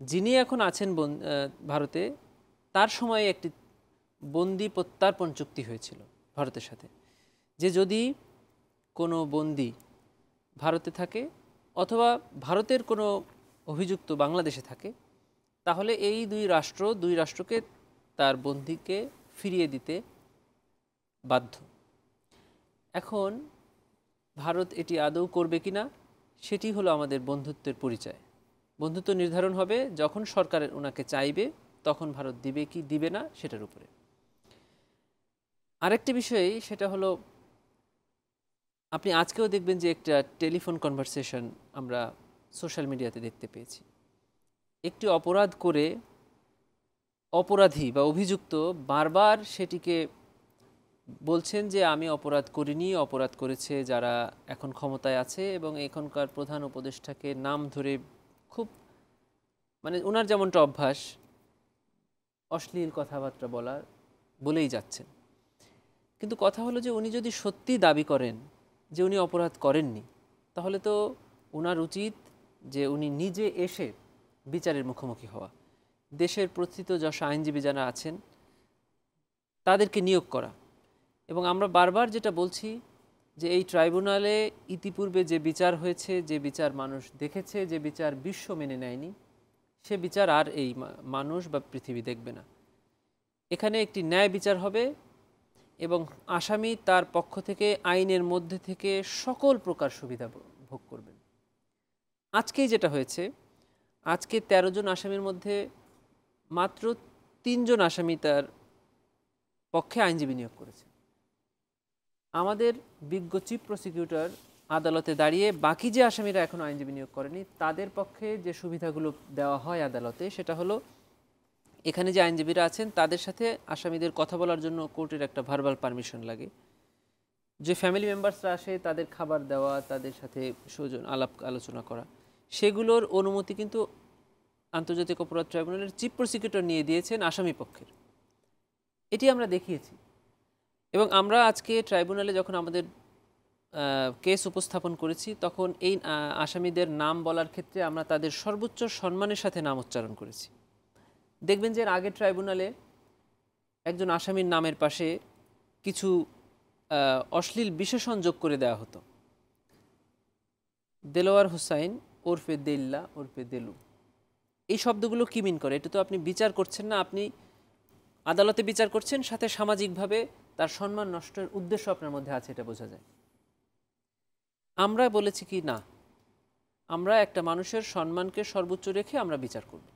যিনি এখন আছেন ভারতে, তার সময়ে একটি বন্দি প্রত্যার্পণ চুক্তি হয়েছিল ভারতের সাথে, যে যদি কোনো বন্দি ভারতে থাকে অথবা ভারতের কোনো অভিযুক্ত বাংলাদেশে থাকে, তাহলে এই দুই রাষ্ট্রকে তার বন্দিকে ফিরিয়ে দিতে বাধ্য। এখন ভারত এটি আদৌ করবে কিনা, সেটি হলো আমাদের বন্ধুত্বের পরিচয়। বন্ধুত্ব নির্ধারণ হবে যখন সরকার ওনাকে চাইবে, তখন ভারত দিবে কি দিবে না সেটার উপরে। আরেকটি বিষয়, সেটা হলো আপনি আজকেও দেখবেন যে একটা টেলিফোন কনভারসেশন আমরা সোশ্যাল মিডিয়াতে দেখতে পেয়েছি। একটি অপরাধ করে অপরাধী বা অভিযুক্ত বারবার সেটিকে বলছেন যে আমি অপরাধ করিনি, অপরাধ করেছে যারা এখন ক্ষমতায় আছে, এবং এখনকার প্রধান উপদেষ্টাকে নাম ধরে খুব মানে ওনার যেমনটা অভ্যাস অশ্লীল কথাবার্তা বলেই যাচ্ছেন। কিন্তু কথা হলো যে উনি যদি সত্যি দাবি করেন যে উনি অপরাধ করেননি, তাহলে তো ওনার উচিত যে উনি নিজে এসে বিচারের মুখোমুখি হওয়া, দেশের প্রথিতযশা আইনজীবী যারা আছেন তাদেরকে নিয়োগ করা। এবং আমরা বারবার যেটা বলছি যে এই ট্রাইব্যুনালে ইতিপূর্বে যে বিচার হয়েছে, যে বিচার মানুষ দেখেছে, যে বিচার বিশ্ব মেনে নেয়নি, সে বিচার আর এই মানুষ বা পৃথিবী দেখবে না। এখানে একটি ন্যায় বিচার হবে এবং আসামি তার পক্ষ থেকে আইনের মধ্যে থেকে সকল প্রকার সুবিধা ভোগ করবেন। আজকেই যেটা হয়েছে, আজকে ১৩ জন আসামির মধ্যে মাত্র ৩ জন আসামি তার পক্ষে আইনজীবী নিয়োগ করেছে। আমাদের বিজ্ঞ চিফ প্রসিকিউটর আদালতে দাঁড়িয়ে বাকি যে আসামিরা এখনও আইনজীবী নিয়োগ করেনি তাদের পক্ষে যে সুবিধাগুলো দেওয়া হয় আদালতে, সেটা হলো এখানে যে আইনজীবীরা আছেন তাদের সাথে আসামিদের কথা বলার জন্য কোর্টের একটা ভার্বাল পারমিশন লাগে। যে ফ্যামিলি মেম্বার্সরা আসে তাদের খাবার দেওয়া, তাদের সাথে আলাপ আলোচনা করা, সেগুলোর অনুমতি কিন্তু আন্তর্জাতিক অপরাধ ট্রাইব্যুনালের চিফ প্রসিকিউটর নিয়ে দিয়েছেন আসামি পক্ষের। এটি আমরা দেখিয়েছি। এবং আমরা আজকে ট্রাইব্যুনালে যখন আমাদের কেস উপস্থাপন করেছি, তখন এই আসামিদের নাম বলার ক্ষেত্রে আমরা তাদের সর্বোচ্চ সম্মানের সাথে নাম উচ্চারণ করেছি। দেখবেন যে এর আগের ট্রাইব্যুনালে একজন আসামির নামের পাশে কিছু অশ্লীল বিশেষণ যোগ করে দেওয়া হতো। দেলোয়ার হুসাইন ওরফে দেল্লা ওরফে দেলু, এই শব্দগুলো কি মিন করে? এটা তো আপনি বিচার করছেন না, আপনি আদালতে বিচার করছেন, সাথে সামাজিকভাবে তার সম্মান নষ্টের উদ্দেশ্য আপনার মধ্যে আছে, এটা বোঝা যায়। আমরা বলেছি কি না, আমরা একটা মানুষের সম্মানকে সর্বোচ্চ রেখে আমরা বিচার করব।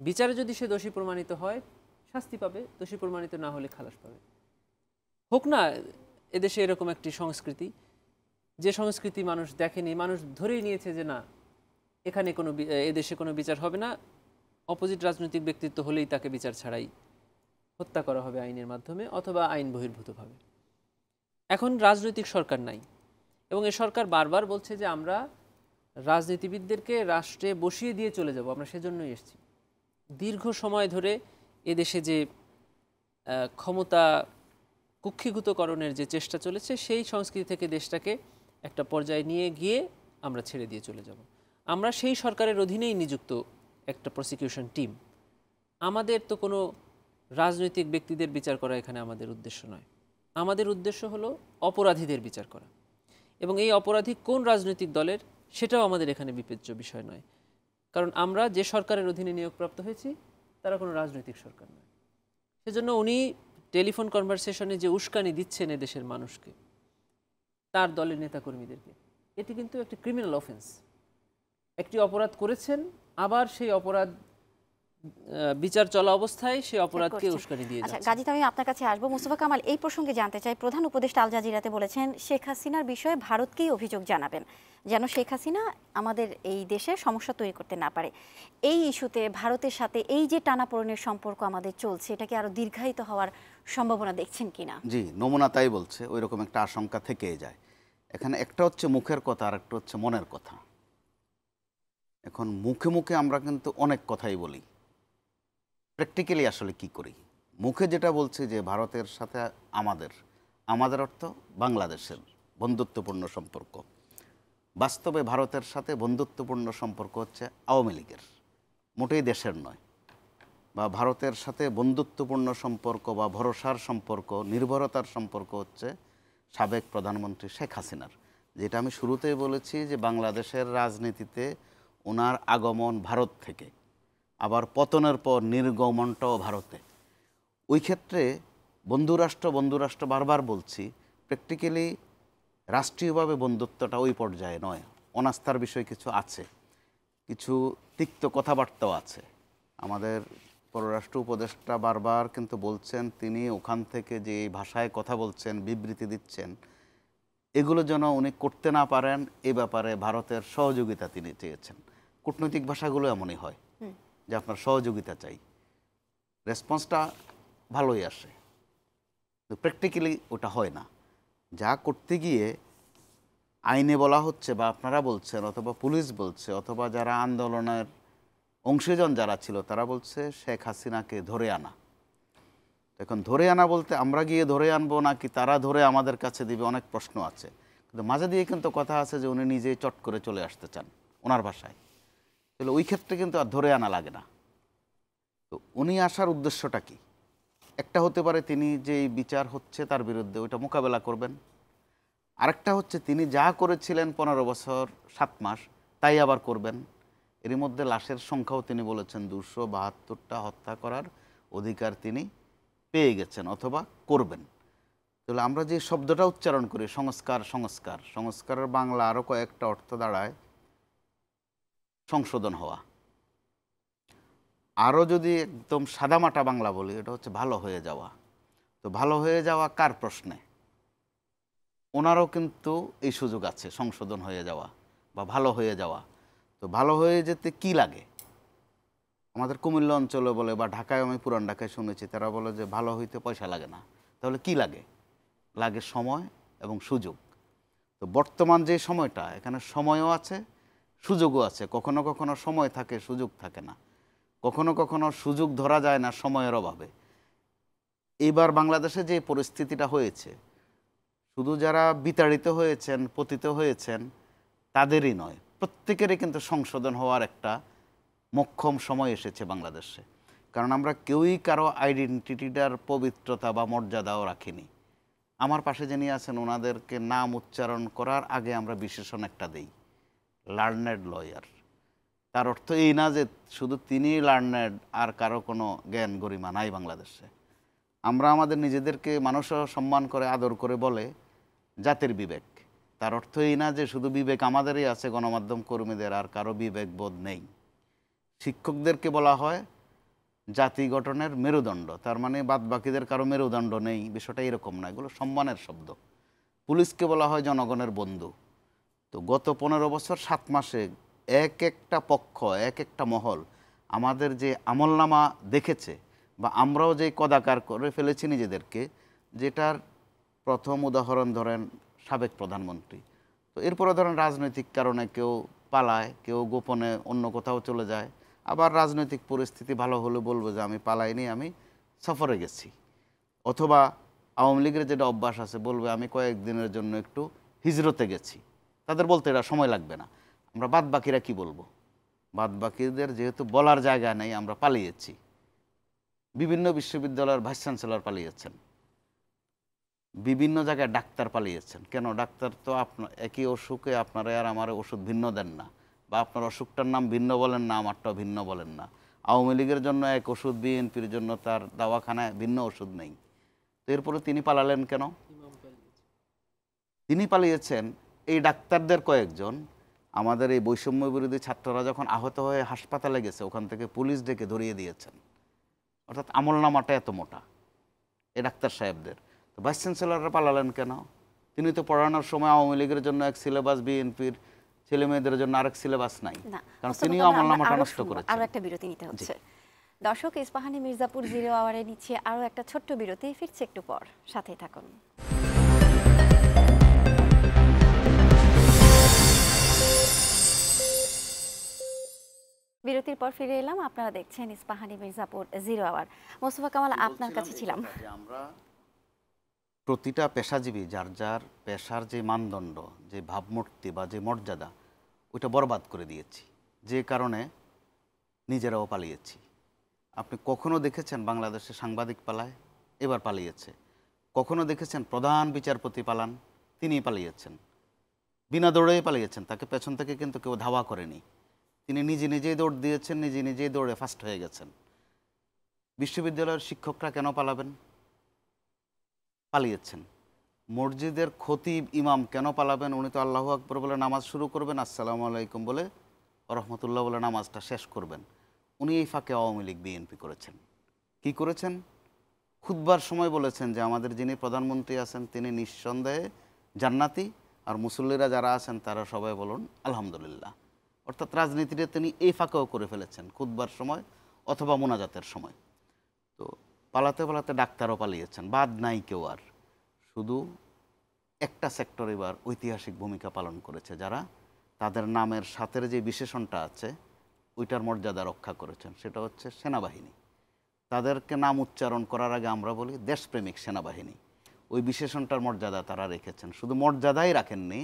বিচারে যদি সে দোষী প্রমাণিত হয় শাস্তি পাবে, দোষী প্রমাণিত না হলে খালাস পাবে। হোক না এদেশে এরকম একটি সংস্কৃতি, যে সংস্কৃতি মানুষ দেখেনি, মানুষ ধরেই নিয়েছে যে না এখানে এদেশে কোনো বিচার হবে না, অপোজিট রাজনৈতিক ব্যক্তিত্ব হলেই তাকে বিচার ছাড়াই হত্যা করা হবে আইনের মাধ্যমে অথবা আইন বহির্ভূতভাবে। এখন রাজনৈতিক সরকার নাই এবং এ সরকার বারবার বলছে যে আমরা রাজনীতিবিদদেরকে রাষ্ট্রে বসিয়ে দিয়ে চলে যাব, আমরা সেজন্যই এসেছি। দীর্ঘ সময় ধরে এদেশে যে ক্ষমতা কুক্ষিগতকরণের যে চেষ্টা চলেছে, সেই সংস্কৃতি থেকে দেশটাকে একটা পর্যায়ে নিয়ে গিয়ে আমরা ছেড়ে দিয়ে চলে যাব। আমরা সেই সরকারের অধীনেই নিযুক্ত একটা প্রসিকিউশন টিম। আমাদের তো কোনো রাজনৈতিক ব্যক্তিদের বিচার করা এখানে আমাদের উদ্দেশ্য নয়। আমাদের উদ্দেশ্য হলো অপরাধীদের বিচার করা, এবং এই অপরাধী কোন রাজনৈতিক দলের সেটাও আমাদের এখানে বিবেচ্য বিষয় নয়, কারণ আমরা যে সরকারের অধীনে নিয়োগপ্রাপ্ত হয়েছি তারা কোনো রাজনৈতিক সরকার নয়। সেজন্য উনি টেলিফোন কনভারসেশনে যে উস্কানি দিচ্ছেন এদেশের মানুষকে, তার দলের নেতাকর্মীদেরকে, এটি কিন্তু একটি ক্রিমিনাল অফেন্স। একটি অপরাধ করেছেন, আবার সেই অপরাধ বিচার চলা অবস্থায় সেই অপরাধকে উস্কানি দিয়ে যাচ্ছে। গাজী, আমি আপনার কাছে আসবো। মোস্তফা কামাল, এই প্রসঙ্গে জানতে চাই, প্রধান উপদেষ্টা আল জাজিরাতে বলেছেন শেখ হাসিনার বিষয়ে ভারতকেই অভিযোগ জানাবেন, যেন শেখ হাসিনা আমাদের এই দেশে সমস্যা তৈরি করতে না পারে। এই ইস্যুতে ভারতের সাথে এই যে টানাপোড়েনের সম্পর্ক আমাদের চলছে, এটাকে আরো দীর্ঘায়িত হওয়ার সম্ভাবনা দেখছেন কিনা? জি, নমুনা তাই বলছে, ওই রকম একটা আশঙ্কা থেকেই যায়। এখানে একটা হচ্ছে মুখের কথা আর একটা হচ্ছে মনের কথা। এখন মুখে মুখে আমরা কিন্তু অনেক কথাই বলি, প্র্যাকটিক্যালি আসলে কি করি? মুখে যেটা বলছি যে ভারতের সাথে আমাদের অর্থ বাংলাদেশের বন্ধুত্বপূর্ণ সম্পর্ক, বাস্তবে ভারতের সাথে বন্ধুত্বপূর্ণ সম্পর্ক হচ্ছে আওয়ামী লীগের, মোটেই দেশের নয়। বা ভারতের সাথে বন্ধুত্বপূর্ণ সম্পর্ক বা ভরসার সম্পর্ক, নির্ভরতার সম্পর্ক হচ্ছে সাবেক প্রধানমন্ত্রী শেখ হাসিনার। যেটা আমি শুরুতেই বলেছি যে বাংলাদেশের রাজনীতিতে ওনার আগমন ভারত থেকে, আবার পতনের পর নির্গমনটাও ভারতে। ওই ক্ষেত্রে বন্ধুরাষ্ট্র বারবার বলছি, প্র্যাকটিক্যালি রাষ্ট্রীয়ভাবে বন্ধুত্বটা ওই পর্যায়ে নয়। অনাস্থার বিষয় কিছু আছে, কিছু তিক্ত কথাবার্তাও আছে। আমাদের পররাষ্ট্র উপদেষ্টা বারবার কিন্তু বলছেন তিনি ওখান থেকে যে এই ভাষায় কথা বলছেন, বিবৃতি দিচ্ছেন, এগুলো যেন উনি করতে না পারেন, এ ব্যাপারে ভারতের সহযোগিতা তিনি চেয়েছেন। কূটনৈতিক ভাষাগুলো এমনই হয় যে আপনার সহযোগিতা চাই, রেসপন্সটা ভালোই আসে। তো প্র্যাকটিক্যালি ওটা হয় না। যা করতে গিয়ে আইনে বলা হচ্ছে বা আপনারা বলছেন অথবা পুলিশ বলছে অথবা যারা আন্দোলনের অংশীজন যারা ছিল তারা বলছে শেখ হাসিনাকে ধরে আনা। এখন ধরে আনা বলতে আমরা গিয়ে ধরে আনবো নাকি তারা ধরে আমাদের কাছে দিবে, অনেক প্রশ্ন আছে। কিন্তু মাঝে দিয়ে কিন্তু কথা আছে যে উনি নিজেই চট করে চলে আসতে চান ওনার ভাষায়, তাহলে ওই ক্ষেত্রে কিন্তু আর ধরে আনা লাগে না। তো উনি আসার উদ্দেশ্যটা কি? একটা হতে পারে তিনি যে বিচার হচ্ছে তার বিরুদ্ধে ওইটা মোকাবেলা করবেন, আরেকটা হচ্ছে তিনি যা করেছিলেন 15 বছর 7 মাস তাই আবার করবেন। এর মধ্যে লাশের সংখ্যাও তিনি বলেছেন 272টা হত্যা করার অধিকার তিনি পেয়ে গেছেন অথবা করবেন। তাহলে আমরা যে শব্দটা উচ্চারণ করি সংস্কার, সংস্কার, সংস্কারের বাংলা আরও কয়েকটা অর্থ দাঁড়ায় সংশোধন হওয়া। আরও যদি একদম সাদামাটা বাংলা বলি এটা হচ্ছে ভালো হয়ে যাওয়া। তো ভালো হয়ে যাওয়া কার প্রশ্নে? ওনারও কিন্তু এই সুযোগ আছে সংশোধন হয়ে যাওয়া বা ভালো হয়ে যাওয়া। তো ভালো হয়ে যেতে কি লাগে? আমাদের কুমিল্লা অঞ্চলে বলে বা ঢাকায়, আমি পুরান ঢাকায় শুনেছি তারা বলে যে ভালো হইতে পয়সা লাগে না। তাহলে কি লাগে? লাগে সময় এবং সুযোগ। তো বর্তমান যে সময়টা, এখানে সময়ও আছে সুযোগও আছে। কখনো কখনো সময় থাকে সুযোগ থাকে না, কখনো কখনো সুযোগ ধরা যায় না সময়ের অভাবে। এইবার বাংলাদেশে যে পরিস্থিতিটা হয়েছে শুধু যারা বিতাড়িত হয়েছেন পতিত হয়েছেন তাদেরই নয়, প্রত্যেকেরই কিন্তু সংশোধন হওয়ার একটা মোক্ষম সময় এসেছে বাংলাদেশে। কারণ আমরা কেউই কারো আইডেন্টিটিটার পবিত্রতা বা মর্যাদাও রাখিনি। আমার পাশে যিনি আছেন ওনাদেরকে নাম উচ্চারণ করার আগে আমরা বিশেষণ একটা দেই, লার্নেড লয়ার। তার অর্থ এই না যে শুধু তিনি লার্নেড আর কারো কোনো জ্ঞান গরিমা নাই বাংলাদেশে। আমরা আমাদের নিজেদেরকে মানুষও সম্মান করে আদর করে বলে জাতির বিবেক। তার অর্থ এই না যে শুধু বিবেক আমাদেরই আছে, গণমাধ্যম কর্মীদের আর কারো বিবেক বোধ নেই। শিক্ষকদেরকে বলা হয় জাতি গঠনের মেরুদণ্ড, তার মানে বাদ বাকিদের কারো মেরুদণ্ড নেই, বিষয়টা এরকম না, এগুলো সম্মানের শব্দ। পুলিশকে বলা হয় জনগণের বন্ধু। তো গত 15 বছর 7 মাসে এক একটা পক্ষ, এক একটা মহল আমাদের যে আমলনামা দেখেছে বা আমরাও যে কদাকার করে ফেলেছি নিজেদেরকে, যেটার প্রথম উদাহরণ ধরেন সাবেক প্রধানমন্ত্রী। তো এরপরে ধরেন রাজনৈতিক কারণে কেউ পালায়, কেউ গোপনে অন্য কোথাও চলে যায়, আবার রাজনৈতিক পরিস্থিতি ভালো হলে বলবো যে আমি পালাইনি, আমি সফরে গেছি। অথবা আওয়ামী লীগের যেটা অভ্যাস আছে বলবে আমি কয়েকদিনের জন্য একটু হিজরতে গেছি, তাদের বলতে এটা সময় লাগবে না। আমরা বাদ বাকিরা কী বলবো? বাদ বাকিদের যেহেতু বলার জায়গা নেই, আমরা পালিয়েছি। বিভিন্ন বিশ্ববিদ্যালয়ের ভাইস চ্যান্সেলর পালিয়েছেন, বিভিন্ন জায়গায় ডাক্তার পালিয়েছেন। কেন? ডাক্তার তো আপনার একই অসুখে আপনারা আর আমার ওষুধ ভিন্ন দেন না, বা আপনার অসুখটার নাম ভিন্ন বলেন না, আমারটাও ভিন্ন বলেন না। আওয়ামী লীগের জন্য এক ওষুধ, বিএনপির জন্য তার দাওয়াখানায় ভিন্ন ওষুধ নেই। তো এরপরে তিনি পালালেন কেন? তিনি পালিয়েছেন এই ডাক্তারদের কয়েকজন আমাদের এই বৈষম্য বিরোধী ছাত্ররা যখন আহত হয়ে হাসপাতালে গেছে ওখান থেকে পুলিশ ডেকে ধরিয়ে দিয়েছেন। অর্থাৎ আমলনামাটা এত মোটা এই ডাক্তার সাহেবদের। তো ভাইস চ্যান্সেলররা পালালেন কেন? তিনি তো পড়ানোর সময় আওয়ামী লীগের জন্য এক সিলেবাস, বিএনপির ছেলে মেয়েদের জন্য আরেক সিলেবাস নাই, কারণ তিনিও আমলনামাটা নষ্ট করেছেন। আরো একটা বিরতি নিতে হচ্ছে। দর্শক, ইস্পাহানি মির্জাপুর 0 আওয়ারে নিচ্ছে আরো একটা ছোট্ট বিরতি, ফিরছে একটু পর, সাথেই থাকুন। বিরতির পর ফিরে এলাম, আপনারা দেখছেন ইস্পাহানি মির্জাপুর 0 আওয়ার। মোস্তফা কামাল, আপনার কাছে ছিলাম। আমরা প্রতিটা পেশাজীবী যার যার পেশার যে মানদণ্ড, যে ভাবমূর্তি বা যে মর্যাদা, ওইটা বরবাদ করে দিয়েছি, যে কারণে নিজেরাও পালিয়েছি। আপনি কখনো দেখেছেন বাংলাদেশে সাংবাদিক পালায়? এবার পালিয়েছে। কখনো দেখেছেন প্রধান বিচারপতি পালান? তিনি পালিয়েছেন, বিনা দৌড়েই পালিয়েছেন, তাকে পেছন থেকে কিন্তু কেউ ধাওয়া করেনি, তিনি নিজে নিজেই দৌড় দিয়েছেন, নিজে নিজেই দৌড়ে ফার্স্ট হয়ে গেছেন। বিশ্ববিদ্যালয়ের শিক্ষকরা কেন পালাবেন? পালিয়েছেন। মসজিদের খতিব ইমাম কেন পালাবেন? উনি তো আল্লাহু আকবার বলে নামাজ শুরু করবেন, আসসালামু আলাইকুম বলে রহমতুল্লাহ বলে নামাজটা শেষ করবেন। উনি এই ফাঁকে আওয়ামী লীগ, বিএনপি করেছেন। কি করেছেন? খুতবার সময় বলেছেন যে আমাদের যিনি প্রধানমন্ত্রী আছেন তিনি নিঃসন্দেহে জান্নাতি, আর মুসল্লিরা যারা আছেন তারা সবাই বলুন আলহামদুলিল্লাহ। অর্থাৎ রাজনীতিটা তিনি এই ফাঁকেও করে ফেলেছেন, খুতবার সময় অথবা মোনাজাতের সময়। তো পালাতে পালাতে ডাক্তারও পালিয়েছেন, বাদ নাই কেউ আর। শুধু একটা সেক্টর এবার ঐতিহাসিক ভূমিকা পালন করেছে, যারা তাদের নামের সাথের যে বিশেষণটা আছে ওইটার মর্যাদা রক্ষা করেছেন, সেটা হচ্ছে সেনাবাহিনী। তাদেরকে নাম উচ্চারণ করার আগে আমরা বলি দেশপ্রেমিক সেনাবাহিনী। ওই বিশেষণটার মর্যাদা তারা রেখেছেন। শুধু মর্যাদাই রাখেননি,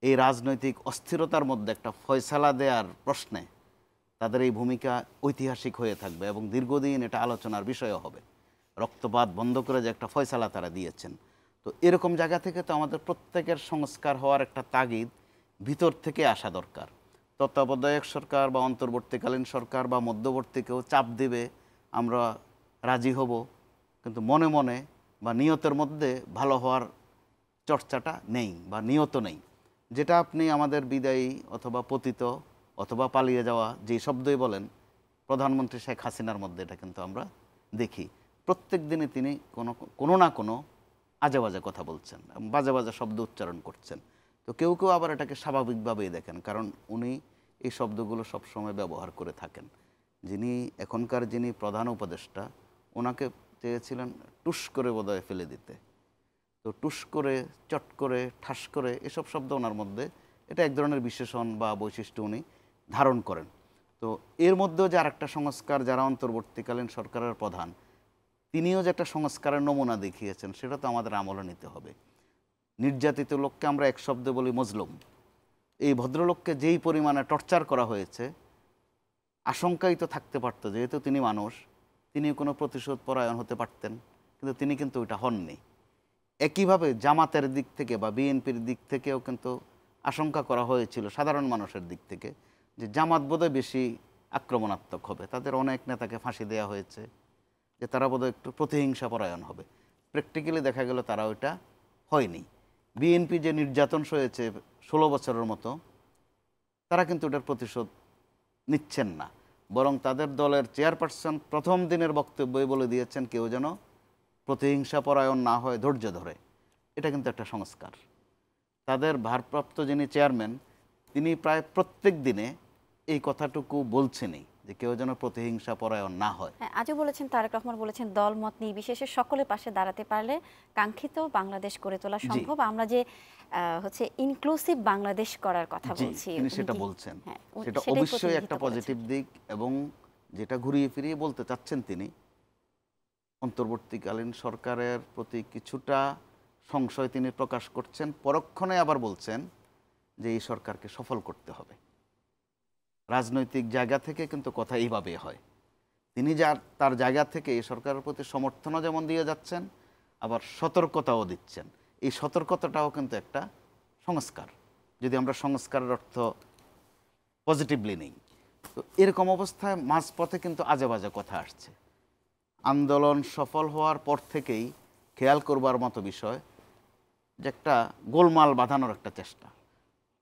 এই রাজনৈতিক অস্থিরতার মধ্যে একটা ফয়সালা দেওয়ার প্রশ্নে তাদের এই ভূমিকা ঐতিহাসিক হয়ে থাকবে এবং দীর্ঘদিন এটা আলোচনার বিষয়ও হবে। রক্তপাত বন্ধ করে যে একটা ফয়সালা তারা দিয়েছেন। তো এরকম জায়গা থেকে তো আমাদের প্রত্যেকের সংস্কার হওয়ার একটা তাগিদ ভিতর থেকে আসা দরকার। তত্ত্বাবধায়ক সরকার বা অন্তর্বর্তীকালীন সরকার বা মধ্যবর্তী কেউ চাপ দেবে, আমরা রাজি হব, কিন্তু মনে মনে বা নিয়তের মধ্যে ভালো হওয়ার চর্চাটা নেই বা নিয়ত নেই। যেটা আপনি আমাদের বিদায়ী অথবা পতিত অথবা পালিয়ে যাওয়া যে শব্দই বলেন, প্রধানমন্ত্রী শেখ হাসিনার মধ্যে এটা কিন্তু আমরা দেখি। প্রত্যেক দিনই তিনি কোনো না কোনো আজে বাজে কথা বলছেন, বাজে বাজে শব্দ উচ্চারণ করছেন। তো কেউ কেউ আবার এটাকে স্বাভাবিকভাবেই দেখেন, কারণ উনি এই শব্দগুলো সবসময় ব্যবহার করে থাকেন। যিনি প্রধান উপদেষ্টা, ওনাকে চেয়েছিলেন টুস করে বোধহয় ফেলে দিতে। তো টুস করে, চট করে, ঠাস করে, এসব শব্দ ওনার মধ্যে, এটা এক ধরনের বিশেষণ বা বৈশিষ্ট্য উনি ধারণ করেন। তো এর মধ্যেও যে আরেকটা সংস্কার, যারা অন্তর্বর্তীকালীন সরকারের প্রধান, তিনিও যে একটা সংস্কারের নমুনা দেখিয়েছেন, সেটা তো আমাদের আমলে নিতে হবে। নির্যাতিত লোককে আমরা এক শব্দে বলি মজলুম। এই ভদ্রলোককে যেই পরিমাণে টর্চার করা হয়েছে, আশঙ্কাই তো থাকতে পারত, যেহেতু তিনি মানুষ, তিনি কোনো প্রতিশোধ পরায়ণ হতে পারতেন, কিন্তু তিনি কিন্তু ওইটা হননি। একইভাবে জামাতের দিক থেকে বা বিএনপির দিক থেকেও কিন্তু আশঙ্কা করা হয়েছিল সাধারণ মানুষের দিক থেকে, যে জামাত বোধহয় বেশি আক্রমণাত্মক হবে, তাদের অনেক নেতাকে ফাঁসি দেওয়া হয়েছে, যে তারা বোধহয় একটু প্রতিহিংসা পরায়ণ হবে। প্র্যাকটিক্যালি দেখা গেল তারা ওইটা হয়নি। বিএনপি যে নির্যাতন সয়েছে 16 বছরের মতো, তারা কিন্তু ওটার প্রতিশোধ নিচ্ছেন না, বরং তাদের দলের চেয়ারপারসন প্রথম দিনের বক্তব্যই বলে দিয়েছেন কেউ যেন প্রতিহিংসা পরায়ণ না হয়, ধৈর্য ধরে। এটা কিন্তু একটা সংস্কার। তাদের ভারপ্রাপ্ত যিনি চেয়ারম্যান, তিনি প্রায় প্রত্যেক দিনে এই কথাটুকু বলছেনই, যে কেউ যেন প্রতিহিংসা পরায়ণ না হয়। আজও বলেছেন, তারেক রহমান বলেছেন, দল মত নির্বিশেষে সকলের পাশে দাঁড়াতে পারলে কাঙ্ক্ষিত বাংলাদেশ গড়ে তোলা সম্ভব। আমরা যে ইনক্লুসিভ বাংলাদেশ করার কথা বলছি, তিনি সেটা বলছেন, সেটা অবশ্যই একটা পজিটিভ দিক। এবং যেটা ঘুরিয়ে ফিরিয়ে বলতে চাচ্ছেন তিনি, অন্তর্বর্তীকালীন সরকারের প্রতি কিছুটা সংশয় তিনি প্রকাশ করছেন, পরক্ষণে আবার বলছেন যে এই সরকারকে সফল করতে হবে। রাজনৈতিক জায়গা থেকে কিন্তু কথা এইভাবে হয়। তিনি তার জায়গা থেকে এই সরকারের প্রতি সমর্থনও যেমন দিয়ে যাচ্ছেন, আবার সতর্কতাও দিচ্ছেন। এই সতর্কতাটাও কিন্তু একটা সংস্কার, যদি আমরা সংস্কারের অর্থ পজিটিভলি নেই। তো এরকম অবস্থায় মাঝপথে কিন্তু আজে বাজে কথা আসছে। আন্দোলন সফল হওয়ার পর থেকেই খেয়াল করবার মতো বিষয় যে একটা গোলমাল বাঁধানোর একটা চেষ্টা।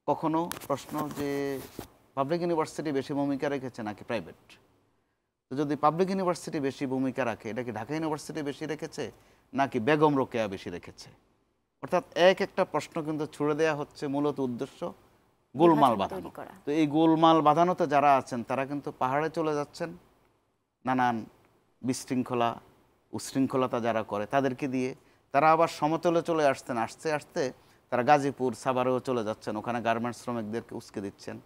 কখনো প্রশ্ন যে পাবলিক ইউনিভার্সিটি বেশি ভূমিকা রেখেছে নাকি প্রাইভেট। তো যদি পাবলিক ইউনিভার্সিটি বেশি ভূমিকা রাখে, এটা কি ঢাকা ইউনিভার্সিটি বেশি রেখেছে নাকি বেগম রোকেয়া বেশি রেখেছে? অর্থাৎ একটা প্রশ্ন কিন্তু ছুড়ে দেওয়া হচ্ছে, মূলত উদ্দেশ্য গোলমাল বাঁধানো। তো এই গোলমাল বাঁধানোতে যারা আছেন তারা কিন্তু পাহাড়ে চলে যাচ্ছেন, নানান বিশৃঙ্খলা উশৃঙ্খলতা যারা করে তাদেরকে দিয়ে। তারা আবার সমতলে চলে আসতেন, আস্তে আস্তে তারা গাজীপুর সাভারেও চলে যাচ্ছেন, ওখানে গার্মেন্টস শ্রমিকদেরকে উস্কে দিচ্ছেন।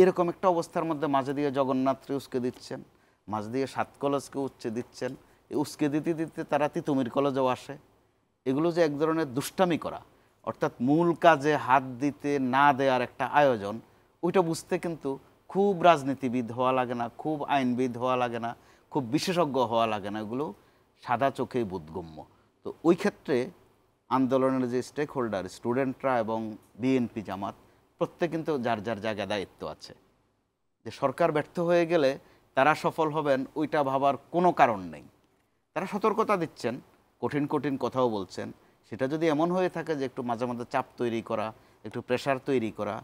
এরকম একটা অবস্থার মধ্যে মাঝে দিয়ে জগন্নাথকে উস্কে দিচ্ছেন, মাঝে দিয়ে 7 কলেজকে উচ্চে দিচ্ছেন। এই উস্কে দিতে দিতে তারা তিতুমির কলেজেও আসে। এগুলো যে এক ধরনের দুষ্টামি করা, অর্থাৎ মূল কাজে হাত দিতে না দেওয়ার একটা আয়োজন, ওইটা বুঝতে কিন্তু খুব রাজনীতিবিদ হওয়া লাগে না, খুব আইনবিদ হওয়া লাগে না, খুব বিশেষজ্ঞ হওয়া লাগে না, এগুলো সাদা চোখেই বোধগম্য। তো ওই ক্ষেত্রে আন্দোলনের যে স্টেক হোল্ডার, স্টুডেন্টরা এবং বিএনপি জামাত, প্রত্যেক কিন্তু যার যার জায়গায় দায়িত্ব আছে। যে সরকার ব্যর্থ হয়ে গেলে তারা সফল হবেন ওইটা ভাবার কোনো কারণ নেই। তারা সতর্কতা দিচ্ছেন, কঠিন কঠিন কথাও বলছেন। সেটা যদি এমন হয়ে থাকে যে একটু মাঝে মাঝে চাপ তৈরি করা, একটু প্রেশার তৈরি করা,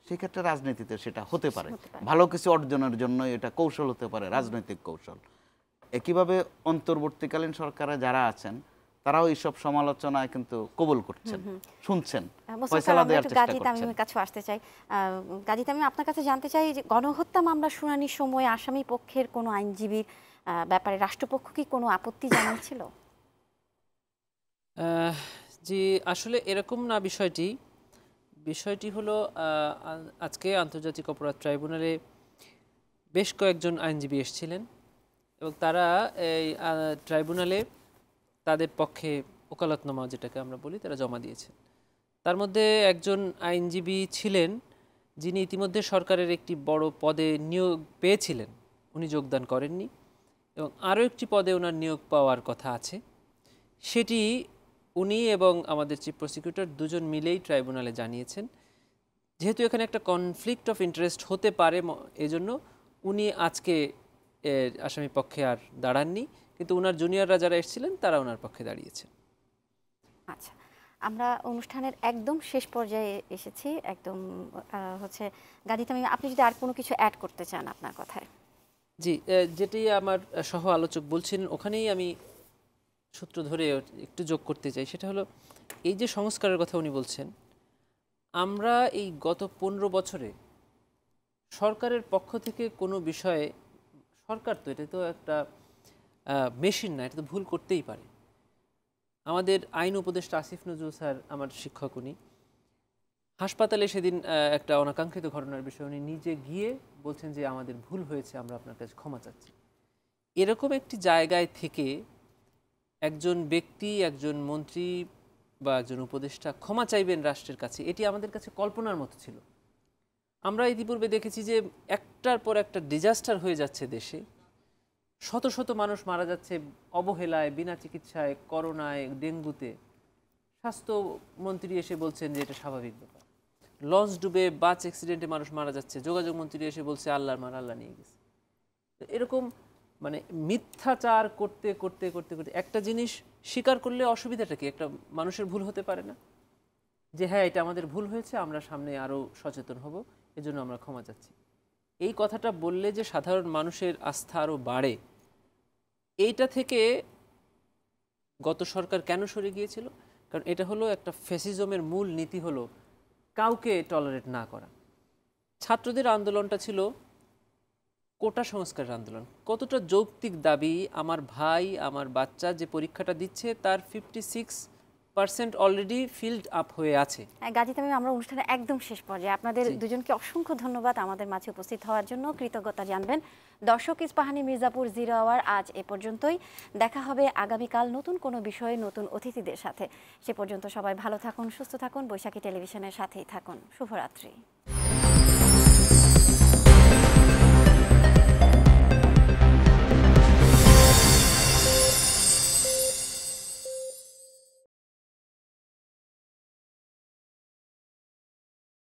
সেক্ষেত্রে রাজনীতিতে সেটা হতে পারে। ভালো কিছু অর্জনের জন্য এটা কৌশল হতে পারে, রাজনৈতিক কৌশল। একইভাবে অন্তর্বর্তীকালীন সরকারে যারা আছেন তারাও এইসব সমালোচনায় কিন্তু কবুল করছেন, শুনছেন, ফয়সালা দেওয়ার চেষ্টা করছেন। গাজী তামিমের কাছে আসতে চাই। গাজী তামিম, আপনার কাছে জানতে চাই যে গণহত্যা মামলা শুনানির সময় আসামি পক্ষের কোনো আইনজীবীর ব্যাপারে রাষ্ট্রপক্ষ কি কোনো আপত্তি জানিয়েছিল? জি, আসলে এরকম না বিষয়টি। বিষয়টি হলো আজকে আন্তর্জাতিক অপরাধ ট্রাইব্যুনালে বেশ কয়েকজন আইনজীবী এসেছিলেন এবং তারা এই ট্রাইব্যুনালে তাদের পক্ষে ওকালতনামা যেটাকে আমরা বলি তারা জমা দিয়েছেন। তার মধ্যে একজন আইনজীবী ছিলেন যিনি ইতিমধ্যে সরকারের একটি বড় পদে নিয়োগ পেয়েছিলেন, উনি যোগদান করেননি এবং আরও একটি পদে ওনার নিয়োগ পাওয়ার কথা আছে। সেটি উনি এবং আমাদের চিফ প্রসিকিউটর দুজন মিলেই ট্রাইব্যুনালে জানিয়েছেন। যেহেতু এখানে একটা কনফ্লিক্ট অফ ইন্টারেস্ট হতে পারে, এজন্য উনি আজকে আসামি পক্ষে আর দাঁড়াননি, কিন্তু ওনার জুনিয়ররা যারা এসেছিলেন তারা ওনার পক্ষে দাঁড়িয়েছেন। আচ্ছা, আমরা অনুষ্ঠানের একদম শেষ পর্যায়ে এসেছি, একদম হচ্ছে গাজী তামিম, আপনি যদি আর কোনো কিছু অ্যাড করতে চান আপনার কথায়। জি, যেটি আমার সহ আলোচক বলছেন ওখানেই আমি সূত্র ধরে একটু যোগ করতে চাই। সেটা হলো এই যে সংস্কারের কথা উনি বলছেন, আমরা এই গত 15 বছরে সরকারের পক্ষ থেকে কোনো বিষয়ে, সরকার তো এটা তো একটা মেশিন না, এটা তো ভুল করতেই পারে। আমাদের আইন উপদেষ্টা আসিফ নজরুল স্যার, আমার শিক্ষক, উনি হাসপাতালে সেদিন একটা অনাকাঙ্ক্ষিত ঘটনার বিষয়ে উনি নিজে গিয়ে বলছেন যে আমাদের ভুল হয়েছে, আমরা আপনার কাছে ক্ষমা চাচ্ছি। এরকম একটি জায়গায় থেকে একজন ব্যক্তি, একজন মন্ত্রী বা একজন উপদেষ্টা ক্ষমা চাইবেন রাষ্ট্রের কাছে, এটি আমাদের কাছে কল্পনার মতো ছিল। আমরা ইতিপূর্বে দেখেছি যে একটার পর একটা ডিজাস্টার হয়ে যাচ্ছে দেশে, শত শত মানুষ মারা যাচ্ছে অবহেলায়, বিনা চিকিৎসায়, করোনায়, ডেঙ্গুতে। স্বাস্থ্যমন্ত্রী এসে বলছেন যে এটা স্বাভাবিক ব্যাপার। লঞ্চ ডুবে, বাস অ্যাক্সিডেন্টে মানুষ মারা যাচ্ছে, যোগাযোগ মন্ত্রী এসে বলছে আল্লাহর মার, আল্লাহ নিয়ে গেছে। এরকম মানে মিথ্যাচার করতে করতে করতে করতে একটা জিনিস স্বীকার করলে অসুবিধাটা কি? একটা মানুষের ভুল হতে পারে না যে হ্যাঁ এটা আমাদের ভুল হয়েছে, আমরা সামনে আরও সচেতন হব, এজন্য আমরা ক্ষমা চাচ্ছি। এই কথাটা বললে যে সাধারণ মানুষের আস্থা আরও বাড়ে, এইটা থেকে গত সরকার কেন সরে গিয়েছিল? কারণ এটা হলো একটা ফ্যাসিজমের মূল নীতি, হলো কাউকে টলারেট না করা। ছাত্রদের আন্দোলনটা ছিল কোটা সংস্কারের আন্দোলন। কতটা যৌক্তিক দাবি, আমার ভাই, আমার বাচ্চা যে পরীক্ষাটা দিচ্ছে তার 56% অলরেডি ফিল্ড আপ হয়ে আছে। গাজী তামিম, আমরা অনুষ্ঠানের একদম শেষ পর্যায়ে, আপনাদের দুজনকে অসংখ্য ধন্যবাদ আমাদের মাঝে উপস্থিত হওয়ার জন্য, কৃতজ্ঞতা জানবেন। দর্শক, ইস্পাহানি মির্জাপুর 0 আওয়ার আজ এ পর্যন্তই। দেখা হবে আগামীকাল নতুন কোনো বিষয়ে নতুন অতিথিদের সাথে। সে পর্যন্ত সবাই ভালো থাকুন, সুস্থ থাকুন, বৈশাখী টেলিভিশনের সাথেই থাকুন। শুভরাত্রি।